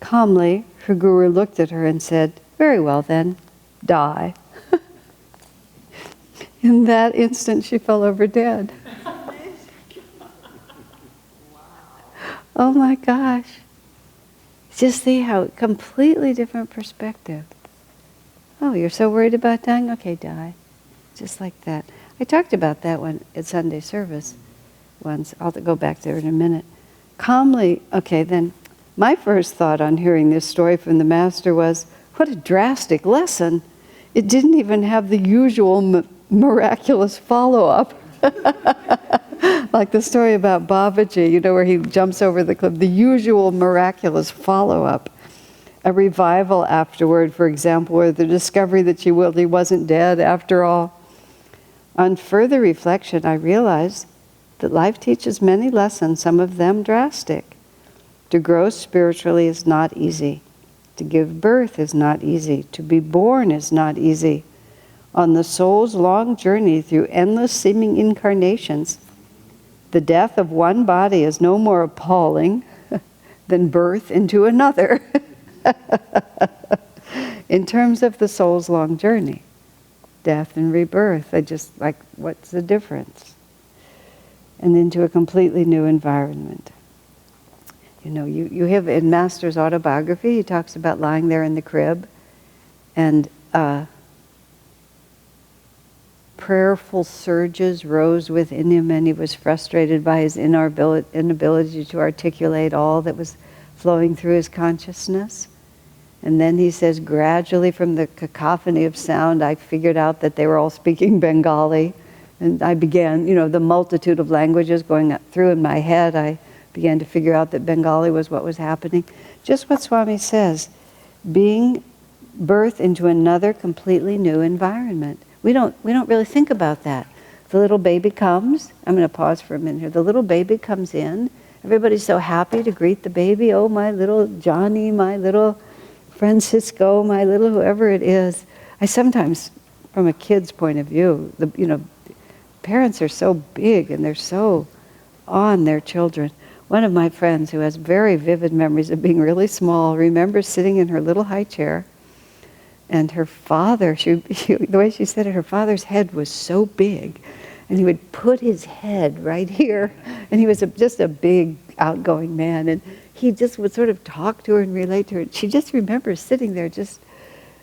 Calmly, her guru looked at her and said, very well then, die. In that instant, she fell over dead. Oh my gosh. Just see how completely different perspective. Oh, you're so worried about dying? Okay, die. Just like that. I talked about that one at Sunday service once. I'll go back there in a minute. Calmly, okay, then my first thought on hearing this story from the Master was, what a drastic lesson. It didn't even have the usual miraculous follow-up. Like the story about Babaji, where he jumps over the cliff. The usual miraculous follow-up. A revival afterward, for example, or the discovery that he wasn't dead after all. On further reflection, I realized that life teaches many lessons, some of them drastic. To grow spiritually is not easy. To give birth is not easy. To be born is not easy. On the soul's long journey through endless seeming incarnations, the death of one body is no more appalling than birth into another. In terms of the soul's long journey, death and rebirth, I just like, what's the difference? And into a completely new environment. You have in Master's autobiography, he talks about lying there in the crib and prayerful surges rose within him, and he was frustrated by his inability to articulate all that was flowing through his consciousness. And then he says, gradually from the cacophony of sound, I figured out that they were all speaking Bengali. And I began, the multitude of languages going through in my head, I began to figure out that Bengali was what was happening. Just what Swami says, being birthed into another completely new environment. We don't really think about that. The little baby comes. I'm going to pause for a minute here. The little baby comes in. Everybody's so happy to greet the baby. Oh, my little Johnny, my little Francisco, my little whoever it is. I sometimes, from a kid's point of view, parents are so big and they're so on their children. One of my friends who has very vivid memories of being really small remembers sitting in her little high chair. And her father, the way she said it, her father's head was so big. And he would put his head right here. And he was just a big, outgoing man. And he just would sort of talk to her and relate to her. She just remembers sitting there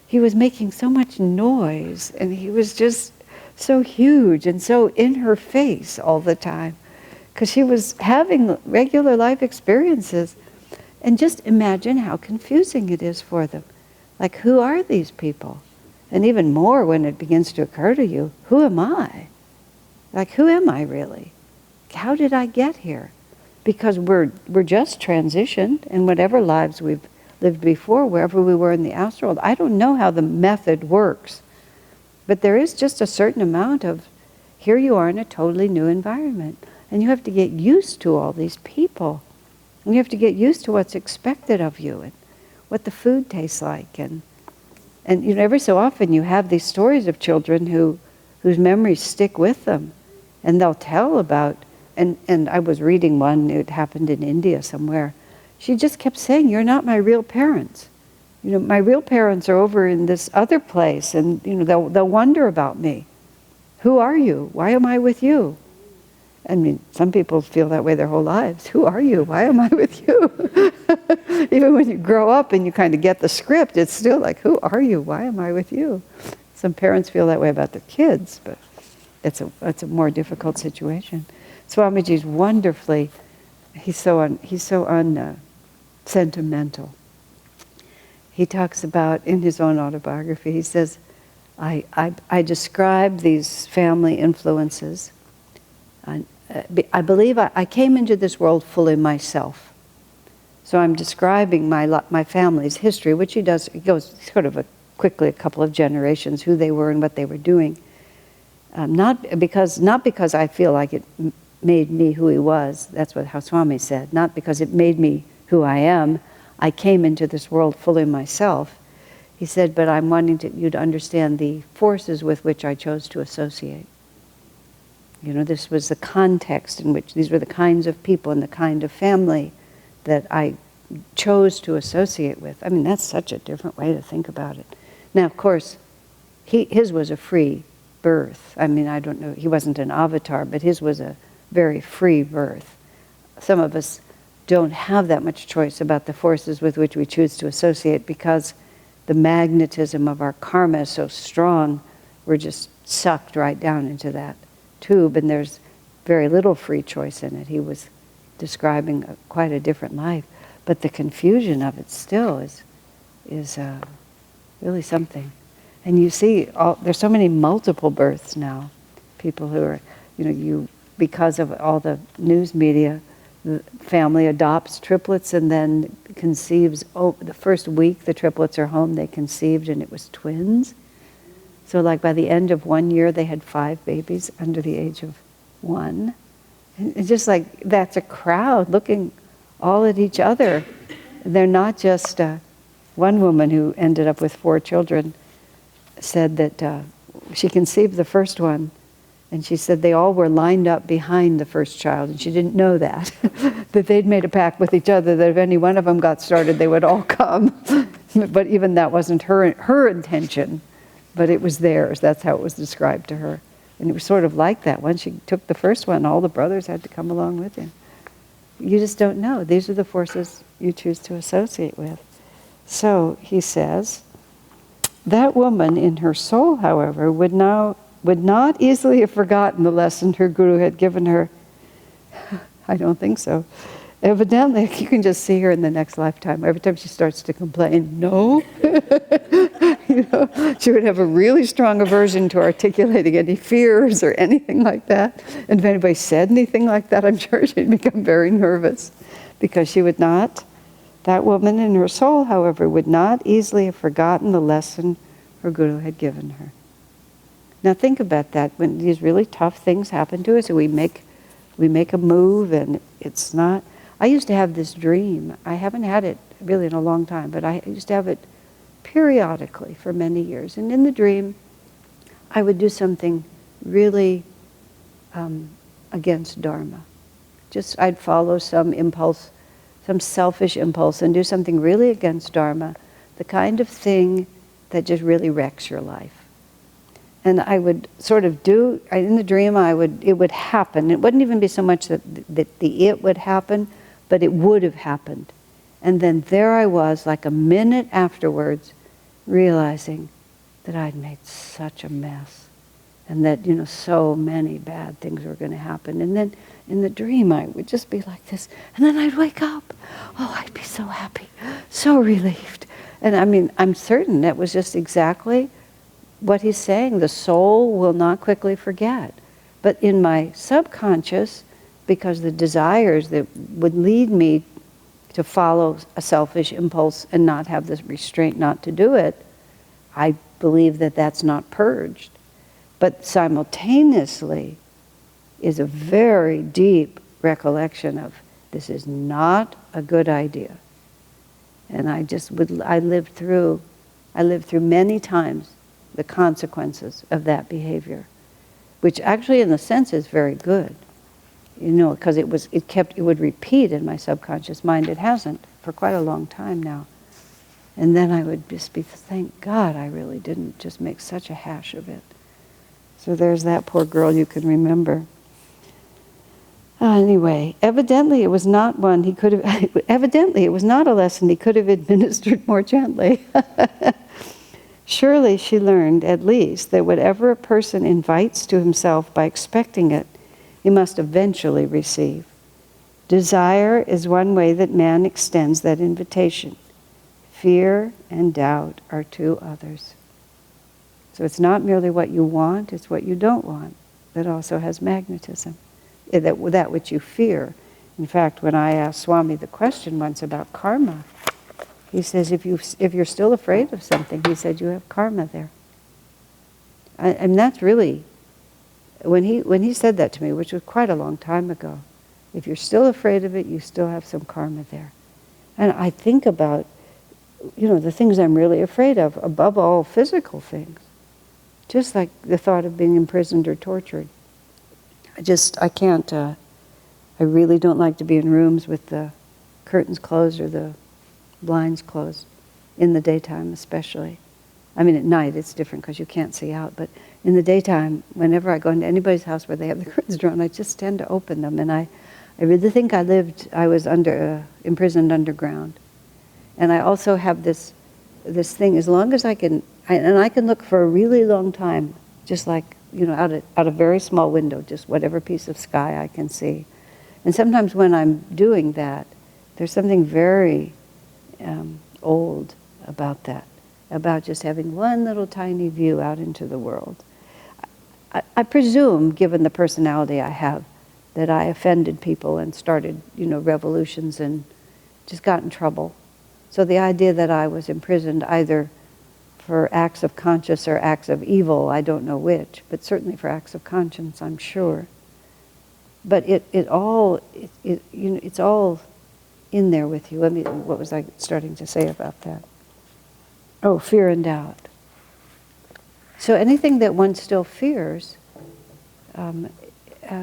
he was making so much noise. And he was just so huge and so in her face all the time. Because she was having regular life experiences. And just imagine how confusing it is for them. Like, who are these people? And even more when it begins to occur to you, who am I? Like, who am I really? How did I get here? Because we're just transitioned in whatever lives we've lived before, wherever we were in the astral world. I don't know how the method works, but there is just a certain amount of, here you are in a totally new environment, and you have to get used to all these people, and you have to get used to what's expected of you, and what the food tastes like, and every so often you have these stories of children whose memories stick with them, and they'll tell about. And I was reading one. It happened in India somewhere. She just kept saying, "You're not my real parents. My real parents are over in this other place, and they'll wonder about me. Who are you? Why am I with you?" I mean, some people feel that way their whole lives. Who are you? Why am I with you? Even when you grow up and you kind of get the script, it's still like, who are you? Why am I with you? Some parents feel that way about their kids, but it's a more difficult situation. Swamiji's wonderfully, he's so sentimental. He talks about, in his own autobiography, he says, I describe these family influences. I believe I came into this world fully myself. So I'm describing my family's history, which he does. It goes sort of quickly a couple of generations, who they were and what they were doing. Not because I feel like it made me who he was. That's what Swami said. Not because it made me who I am. I came into this world fully myself. He said, but I'm wanting you to understand the forces with which I chose to associate. You know, this was the context in which these were the kinds of people and the kind of family that I chose to associate with. I mean, that's such a different way to think about it. Now, of course, his was a free birth. I mean, I don't know, he wasn't an avatar, but his was a very free birth. Some of us don't have that much choice about the forces with which we choose to associate because the magnetism of our karma is so strong, we're just sucked right down into that tube, and there's very little free choice in it. He was describing quite a different life, but the confusion of it still is really something. And you see, there's so many multiple births now. People who are, because of all the news media, the family adopts triplets and then conceives. The first week the triplets are home, they conceived and it was twins. So like by the end of 1 year, they had 5 babies under the age of 1. And it's just like, that's a crowd looking all at each other. They're not just, one woman who ended up with 4 children said that she conceived the first one, and she said they all were lined up behind the first child, and she didn't know that, that they'd made a pact with each other that if any one of them got started, they would all come. But even that wasn't her intention, but it was theirs. That's how it was described to her. And it was sort of like that. Once she took the first one, all the brothers had to come along with him. You just don't know. These are the forces you choose to associate with. So, he says, that woman in her soul, however, would not easily have forgotten the lesson her guru had given her. I don't think so. Evidently, you can just see her in the next lifetime. Every time she starts to complain, no. She would have a really strong aversion to articulating any fears or anything like that. And if anybody said anything like that, I'm sure she'd become very nervous because she would not. That woman in her soul, however, would not easily have forgotten the lesson her guru had given her. Now think about that. When these really tough things happen to us, and we make a move, and it's not. I used to have this dream. I haven't had it really in a long time, but I used to have it periodically for many years. And in the dream, I would do something really against Dharma. Just I'd follow some impulse, some selfish impulse, and do something really against Dharma, the kind of thing that just really wrecks your life. And I would sort of in the dream, it would happen. It wouldn't even be so much that it would happen, but it would have happened. And then there I was, like a minute afterwards, realizing that I'd made such a mess. And that, so many bad things were going to happen. And then in the dream, I would just be like this. And then I'd wake up. Oh, I'd be so happy, so relieved. And I mean, I'm certain that was just exactly what he's saying. The soul will not quickly forget. But in my subconscious, because the desires that would lead me to follow a selfish impulse and not have this restraint not to do it, I believe that that's not purged. But simultaneously is a very deep recollection of this is not a good idea. And I lived through many times the consequences of that behavior, which actually in a sense is very good. Because it would repeat in my subconscious mind. It hasn't for quite a long time now. And then I would just be, thank God I really didn't just make such a hash of it. So there's that poor girl you can remember. Anyway, evidently it was not one he could have, evidently it was not a lesson he could have administered more gently. Surely she learned, at least, that whatever a person invites to himself by expecting it, he must eventually receive. Desire is one way that man extends that invitation. Fear and doubt are two others. So it's not merely what you want, it's what you don't want that also has magnetism. That which you fear. In fact, when I asked Swami the question once about karma, he says, if you're still afraid of something, he said, you have karma there. And that's really, when he said that to me, which was quite a long time ago, if you're still afraid of it, you still have some karma there. And I think about, the things I'm really afraid of, above all physical things. Just like the thought of being imprisoned or tortured. I can't, I really don't like to be in rooms with the curtains closed or the blinds closed, in the daytime especially. I mean, at night it's different because you can't see out, but in the daytime, whenever I go into anybody's house where they have the curtains drawn, I just tend to open them. And I really think I was imprisoned underground. And I also have this thing, as long as I can, and I can look for a really long time, just like, out a very small window, just whatever piece of sky I can see. And sometimes when I'm doing that, there's something very old about that, about just having one little tiny view out into the world. I presume, given the personality I have, that I offended people and started, revolutions and just got in trouble. So the idea that I was imprisoned either for acts of conscience or acts of evil, I don't know which, but certainly for acts of conscience, I'm sure. But it's all in there with you. What was I starting to say about that? Oh, fear and doubt. So anything that one still fears,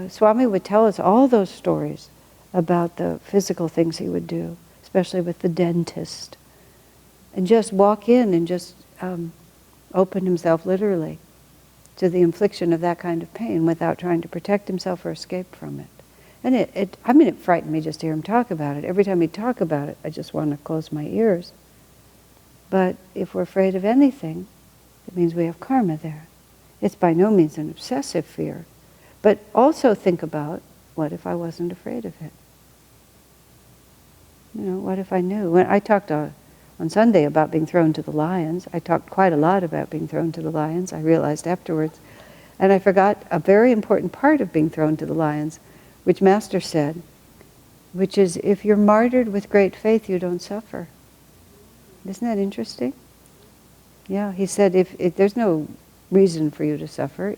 Swami would tell us all those stories about the physical things he would do, especially with the dentist. And just walk in and just open himself literally to the infliction of that kind of pain without trying to protect himself or escape from it. And it frightened me just to hear him talk about it. Every time he'd talk about it, I just want to close my ears. But if we're afraid of anything, it means we have karma there. It's by no means an obsessive fear. But also think about, what if I wasn't afraid of it? What if I knew? When I talked on Sunday about being thrown to the lions, I talked quite a lot about being thrown to the lions, I realized afterwards. And I forgot a very important part of being thrown to the lions, which Master said, which is, if you're martyred with great faith, you don't suffer. Isn't that interesting? Yeah, he said, if there's no reason for you to suffer,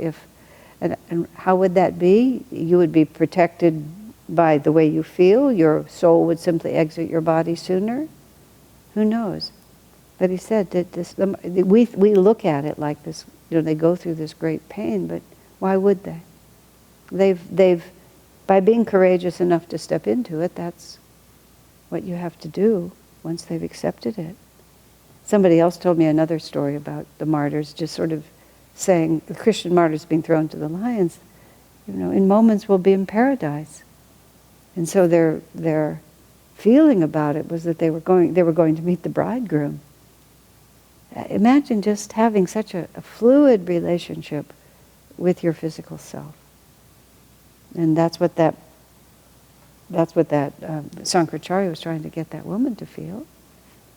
and how would that be? You would be protected by the way you feel. Your soul would simply exit your body sooner. Who knows? But he said that we look at it like this. They go through this great pain, but why would they? They've by being courageous enough to step into it, that's what you have to do once they've accepted it. Somebody else told me another story about the martyrs, just sort of saying the Christian martyrs being thrown to the lions, in moments will be in paradise. And so their feeling about it was that they were going to meet the bridegroom. Imagine just having such a fluid relationship with your physical self. And that's what that Sankaracharya was trying to get that woman to feel.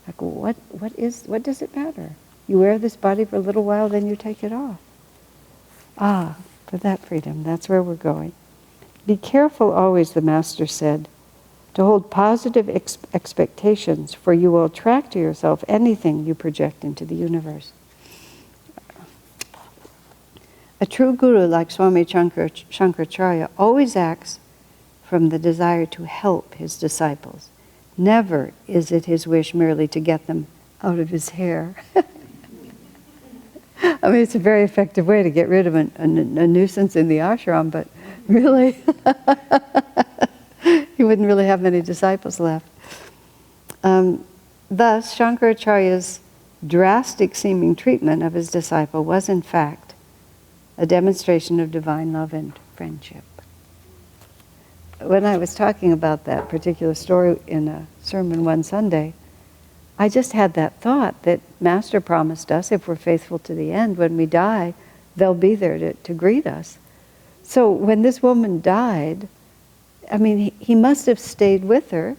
Like, what does it matter? You wear this body for a little while, then you take it off. For that freedom, that's where we're going. Be careful always, the Master said, to hold positive expectations, for you will attract to yourself anything you project into the universe. A true guru like Swami Shankaracharya always acts from the desire to help his disciples. Never is it his wish merely to get them out of his hair. I mean, it's a very effective way to get rid of a nuisance in the ashram, but really, he wouldn't really have many disciples left. Thus, Shankaracharya's drastic seeming treatment of his disciple was, in fact, a demonstration of divine love and friendship. when I was talking about that particular story in a sermon one Sunday, I just had that thought that Master promised us, if we're faithful to the end, when we die, they'll be there to greet us. So when this woman died, I mean, he must have stayed with her.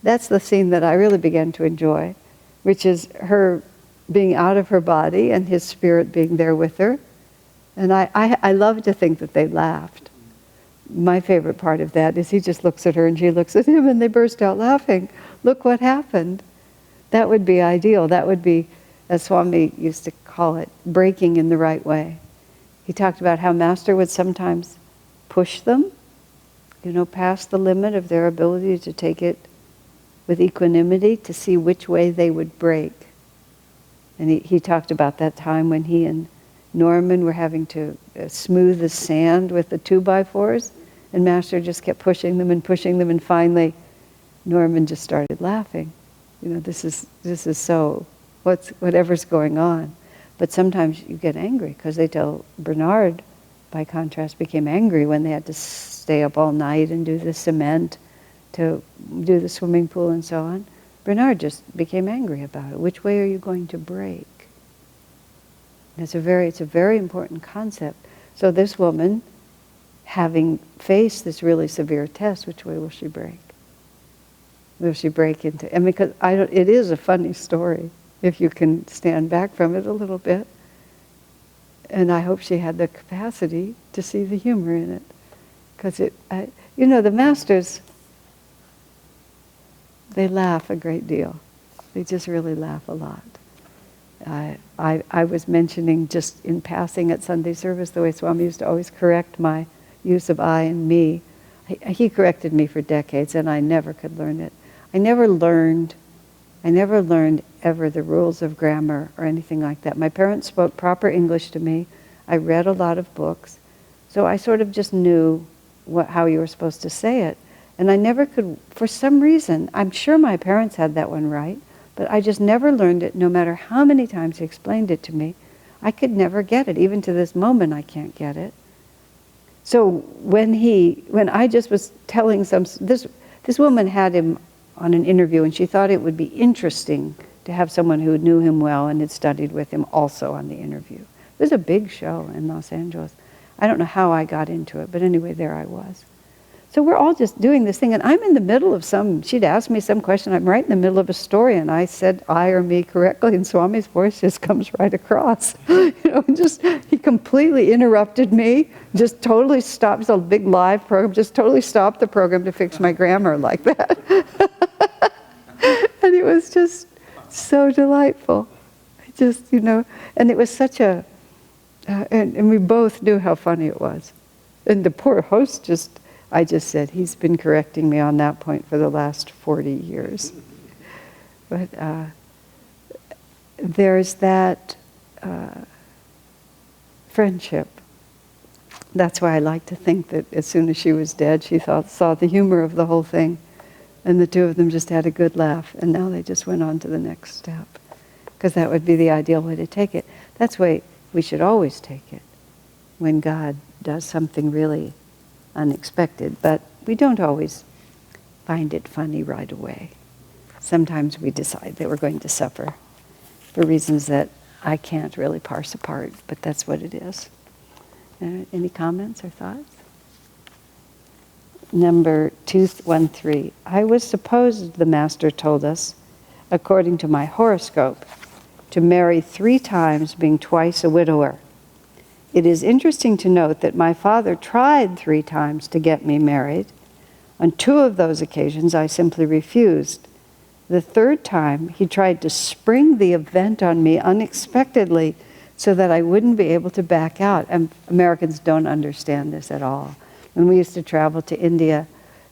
That's the scene that I really began to enjoy, which is her being out of her body and his spirit being there with her. And I love to think that they laughed. My favorite part of that is he just looks at her and she looks at him and they burst out laughing. Look what happened. That would be ideal. That would be, as Swami used to call it, breaking in the right way. He talked about how Master would sometimes push them, past the limit of their ability to take it with equanimity, to see which way they would break. And he talked about that time when he and Norman were having to smooth the sand with the 2x4s, and Master just kept pushing them, and finally Norman just started laughing. This is so, whatever's going on. But sometimes you get angry, because they tell Bernard, by contrast, became angry when they had to stay up all night and do the cement to do the swimming pool and so on. Bernard just became angry about it. Which way are you going to break? It's a very important concept. So this woman, having faced this really severe test, which way will she break? Will she break into? Because it is a funny story if you can stand back from it a little bit. And I hope she had the capacity to see the humor in it, because the masters, they laugh a great deal. They just really laugh a lot. I was mentioning just in passing at Sunday service the way Swami used to always correct my use of I and me. He corrected me for decades, and I never could learn it. I never learned ever the rules of grammar or anything like that. My parents spoke proper English to me. I read a lot of books. So I sort of just knew how you were supposed to say it. And I never could, for some reason, I'm sure my parents had that one right, but I just never learned it, no matter how many times he explained it to me. I could never get it. Even to this moment, I can't get it. So when I just was telling this woman had him on an interview, and she thought it would be interesting to have someone who knew him well and had studied with him also on the interview. It was a big show in Los Angeles. I don't know how I got into it, but anyway, there I was. So we're all just doing this thing, and I'm in the middle of she'd asked me some question, I'm right in the middle of a story, and I said I or me correctly, and Swami's voice just comes right across. He completely interrupted me, just totally stopped, it's a big live program, just totally stopped the program to fix my grammar like that. And it was just so delightful. And it was such a, and we both knew how funny it was. And the poor host I just said, he's been correcting me on that point for the last 40 years. But there's that friendship. That's why I like to think that as soon as she was dead, she saw the humor of the whole thing. And the two of them just had a good laugh. And now they just went on to the next step. Because that would be the ideal way to take it. That's the way we should always take it. When God does something really unexpected, but we don't always find it funny right away. Sometimes we decide that we're going to suffer for reasons that I can't really parse apart, but that's what it is. Any comments or thoughts? Number 213. I was supposed, the Master told us, according to my horoscope, to marry 3 times, being twice a widower. It is interesting to note that my father tried 3 times to get me married. On 2 of those occasions, I simply refused. The 3rd time, he tried to spring the event on me unexpectedly so that I wouldn't be able to back out. And Americans don't understand this at all. When we used to travel to India,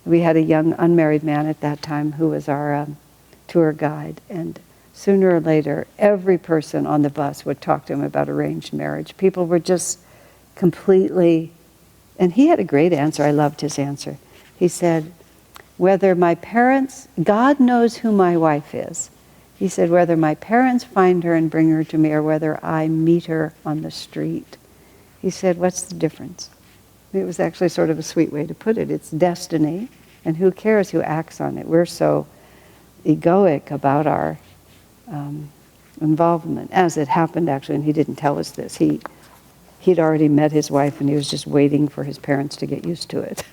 we had a young unmarried man at that time who was our tour guide. And sooner or later, every person on the bus would talk to him about arranged marriage. People were just completely, and he had a great answer. I loved his answer. He said, whether my parents, God knows who my wife is. He said, whether my parents find her and bring her to me or whether I meet her on the street. He said, what's the difference? It was actually sort of a sweet way to put it. It's destiny. And who cares who acts on it? We're so egoic about our involvement, as it happened actually, and he didn't tell us this. He'd already met his wife and he was just waiting for his parents to get used to it.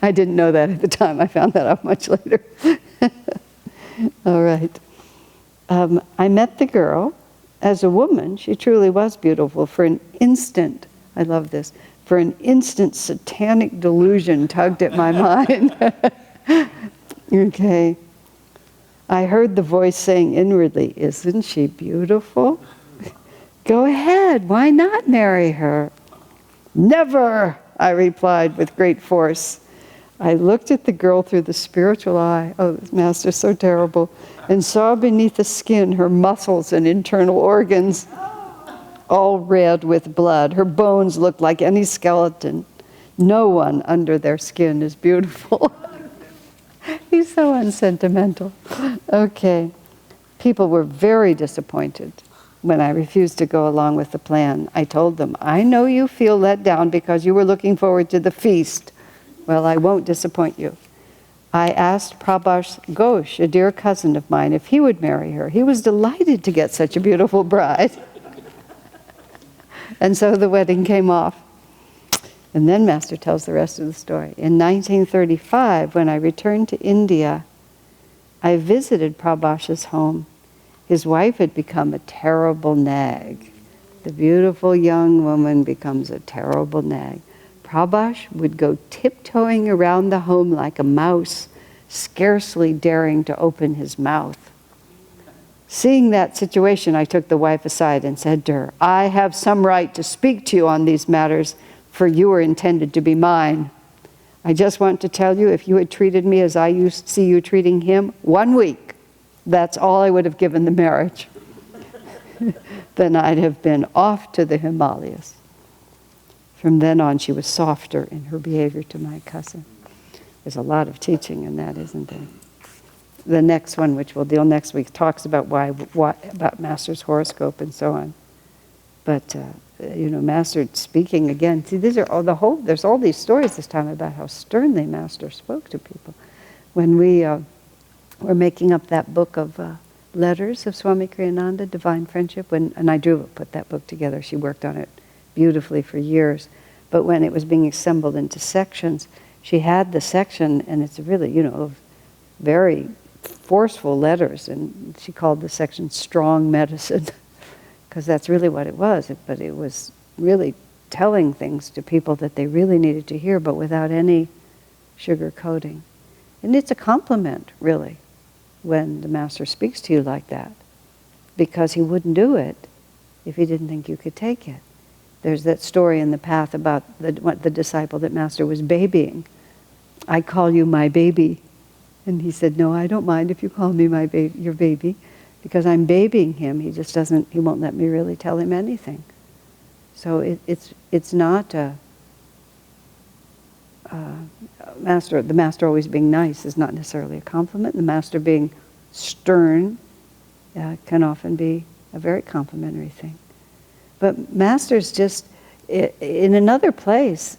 I didn't know that at the time. I found that out much later. All right. I met the girl. As a woman, she truly was beautiful. For an instant, I love this, for an instant satanic delusion tugged at my mind. Okay. I heard the voice saying inwardly, "Isn't she beautiful? Go ahead, why not marry her?" "Never," I replied with great force. I looked at the girl through the spiritual eye, oh, this master's so terrible, and saw beneath the skin her muscles and internal organs, all red with blood. Her bones looked like any skeleton. No one under their skin is beautiful. He's so unsentimental. Okay. People were very disappointed when I refused to go along with the plan. I told them, "I know you feel let down because you were looking forward to the feast. Well, I won't disappoint you." I asked Prabhupada Ghosh, a dear cousin of mine, if he would marry her. He was delighted to get such a beautiful bride. And so the wedding came off. And then Master tells the rest of the story. In 1935, when I returned to India, I visited Prabhupada's home. His wife had become a terrible nag. The beautiful young woman becomes a terrible nag. Prabhupada would go tiptoeing around the home like a mouse, scarcely daring to open his mouth. Seeing that situation, I took the wife aside and said to her, "I have some right to speak to you on these matters, for you are intended to be mine. I just want to tell you, if you had treated me as I used to see you treating him, 1 week, that's all I would have given the marriage." Then I'd have been off to the Himalayas. From then on, she was softer in her behavior to my cousin. There's a lot of teaching in that, isn't there? The next one, which we'll deal next week, talks about about Master's horoscope and so on. But Master speaking again. See, these are all there's all these stories this time about how sternly Master spoke to people. When we were making up that book of letters of Swami Kriyananda, Divine Friendship, and I drew put that book together. She worked on it beautifully for years. But when it was being assembled into sections, she had the section, and it's really, very forceful letters, and she called the section Strong Medicine, because that's really what it was. But it was really telling things to people that they really needed to hear, but without any sugar coating. And it's a compliment, really, when the Master speaks to you like that, because he wouldn't do it if he didn't think you could take it. There's that story in the path about the disciple that Master was babying. "I call you my baby." And he said, "No, I don't mind if you call me your baby, because I'm babying him. He just he won't let me really tell him anything." So it's not the Master always being nice is not necessarily a compliment. The Master being stern can often be a very complimentary thing. But Master's just, in another place,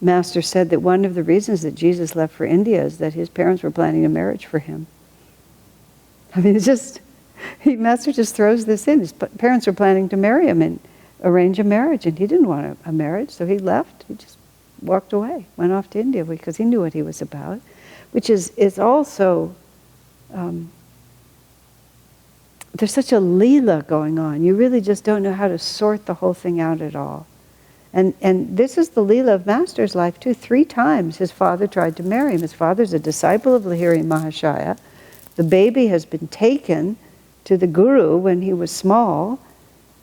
Master said that one of the reasons that Jesus left for India is that his parents were planning a marriage for him. I mean, Master just throws this in. His parents were planning to marry him and arrange a marriage, and he didn't want a marriage, so he left. He just walked away, went off to India because he knew what he was about, which is also... there's such a leela going on. You really just don't know how to sort the whole thing out at all. And this is the leela of Master's life too. 3 times his father tried to marry him. His father's a disciple of Lahiri Mahashaya. The baby has been taken to the Guru when he was small.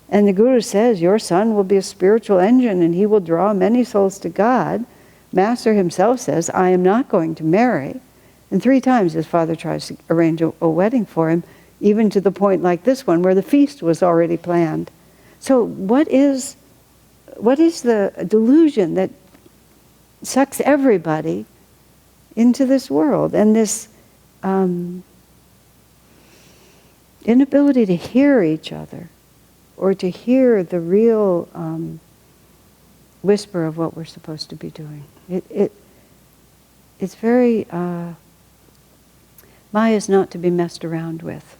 And the Guru says, "Your son will be a spiritual engine and he will draw many souls to God." Master himself says, "I am not going to marry." And 3 times his father tries to arrange a wedding for him, even to the point like this one where the feast was already planned. So what is the delusion that sucks everybody into this world, and this inability to hear each other or to hear the real whisper of what we're supposed to be doing. It's very, Maya is not to be messed around with.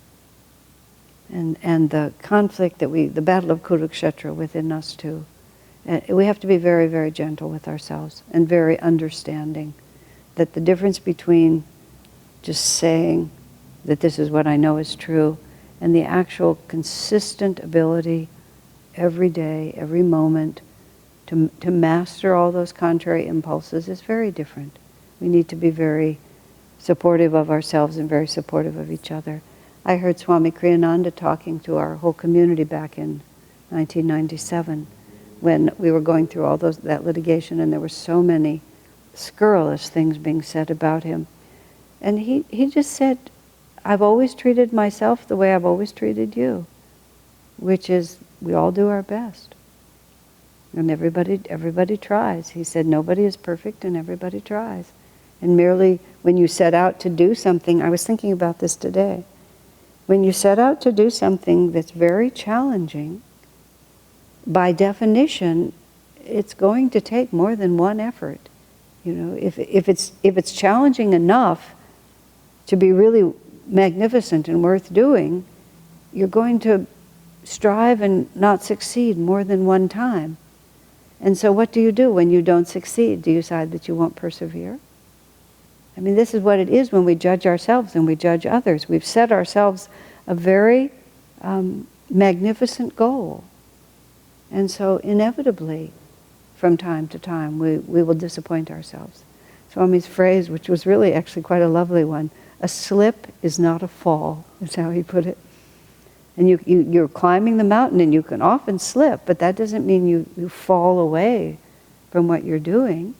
And the conflict the battle of Kurukshetra within us too. We have to be very, very gentle with ourselves and very understanding that the difference between just saying that this is what I know is true and the actual consistent ability every day, every moment, to master all those contrary impulses is very different. We need to be very supportive of ourselves and very supportive of each other. I heard Swami Kriyananda talking to our whole community back in 1997 when we were going through all that litigation, and there were so many scurrilous things being said about him. And he just said, I've always treated myself the way I've always treated you, which is we all do our best. And everybody tries. He said nobody is perfect and everybody tries. And merely when you set out to do something, I was thinking about this today, when you set out to do something that's very challenging, by definition, it's going to take more than one effort. You know, if it's challenging enough to be really magnificent and worth doing, you're going to strive and not succeed more than one time. And so what do you do when you don't succeed? Do you decide that you won't persevere? I mean, this is what it is when we judge ourselves and we judge others. We've set ourselves a very magnificent goal. And so inevitably, from time to time, we will disappoint ourselves. Swami's phrase, which was really actually quite a lovely one, a slip is not a fall, is how he put it. And you're climbing the mountain and you can often slip, but that doesn't mean you fall away from what you're doing.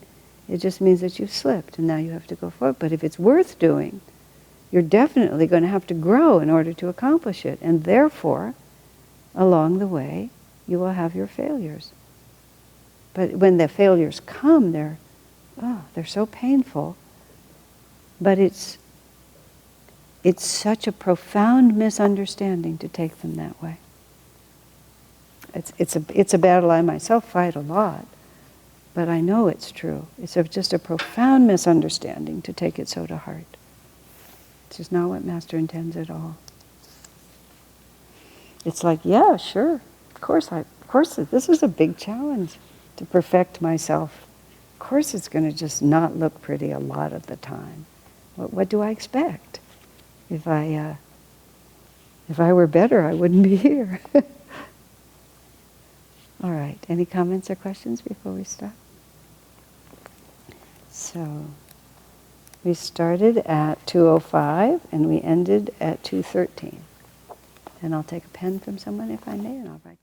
It just means that you've slipped and now you have to go forward. But if it's worth doing, you're definitely going to have to grow in order to accomplish it. And therefore, along the way, you will have your failures. But when the failures come, they're so painful. But it's such a profound misunderstanding to take them that way. It's a battle I myself fight a lot, but I know it's true. It's just a profound misunderstanding to take it so to heart. It's just not what Master intends at all. It's like, yeah, sure, of course, this is a big challenge to perfect myself. Of course, it's going to just not look pretty a lot of the time. What do I expect? If I were better, I wouldn't be here. All right. Any comments or questions before we start? So, we started at 2:05 and we ended at 2:13. And I'll take a pen from someone if I may, and I'll write.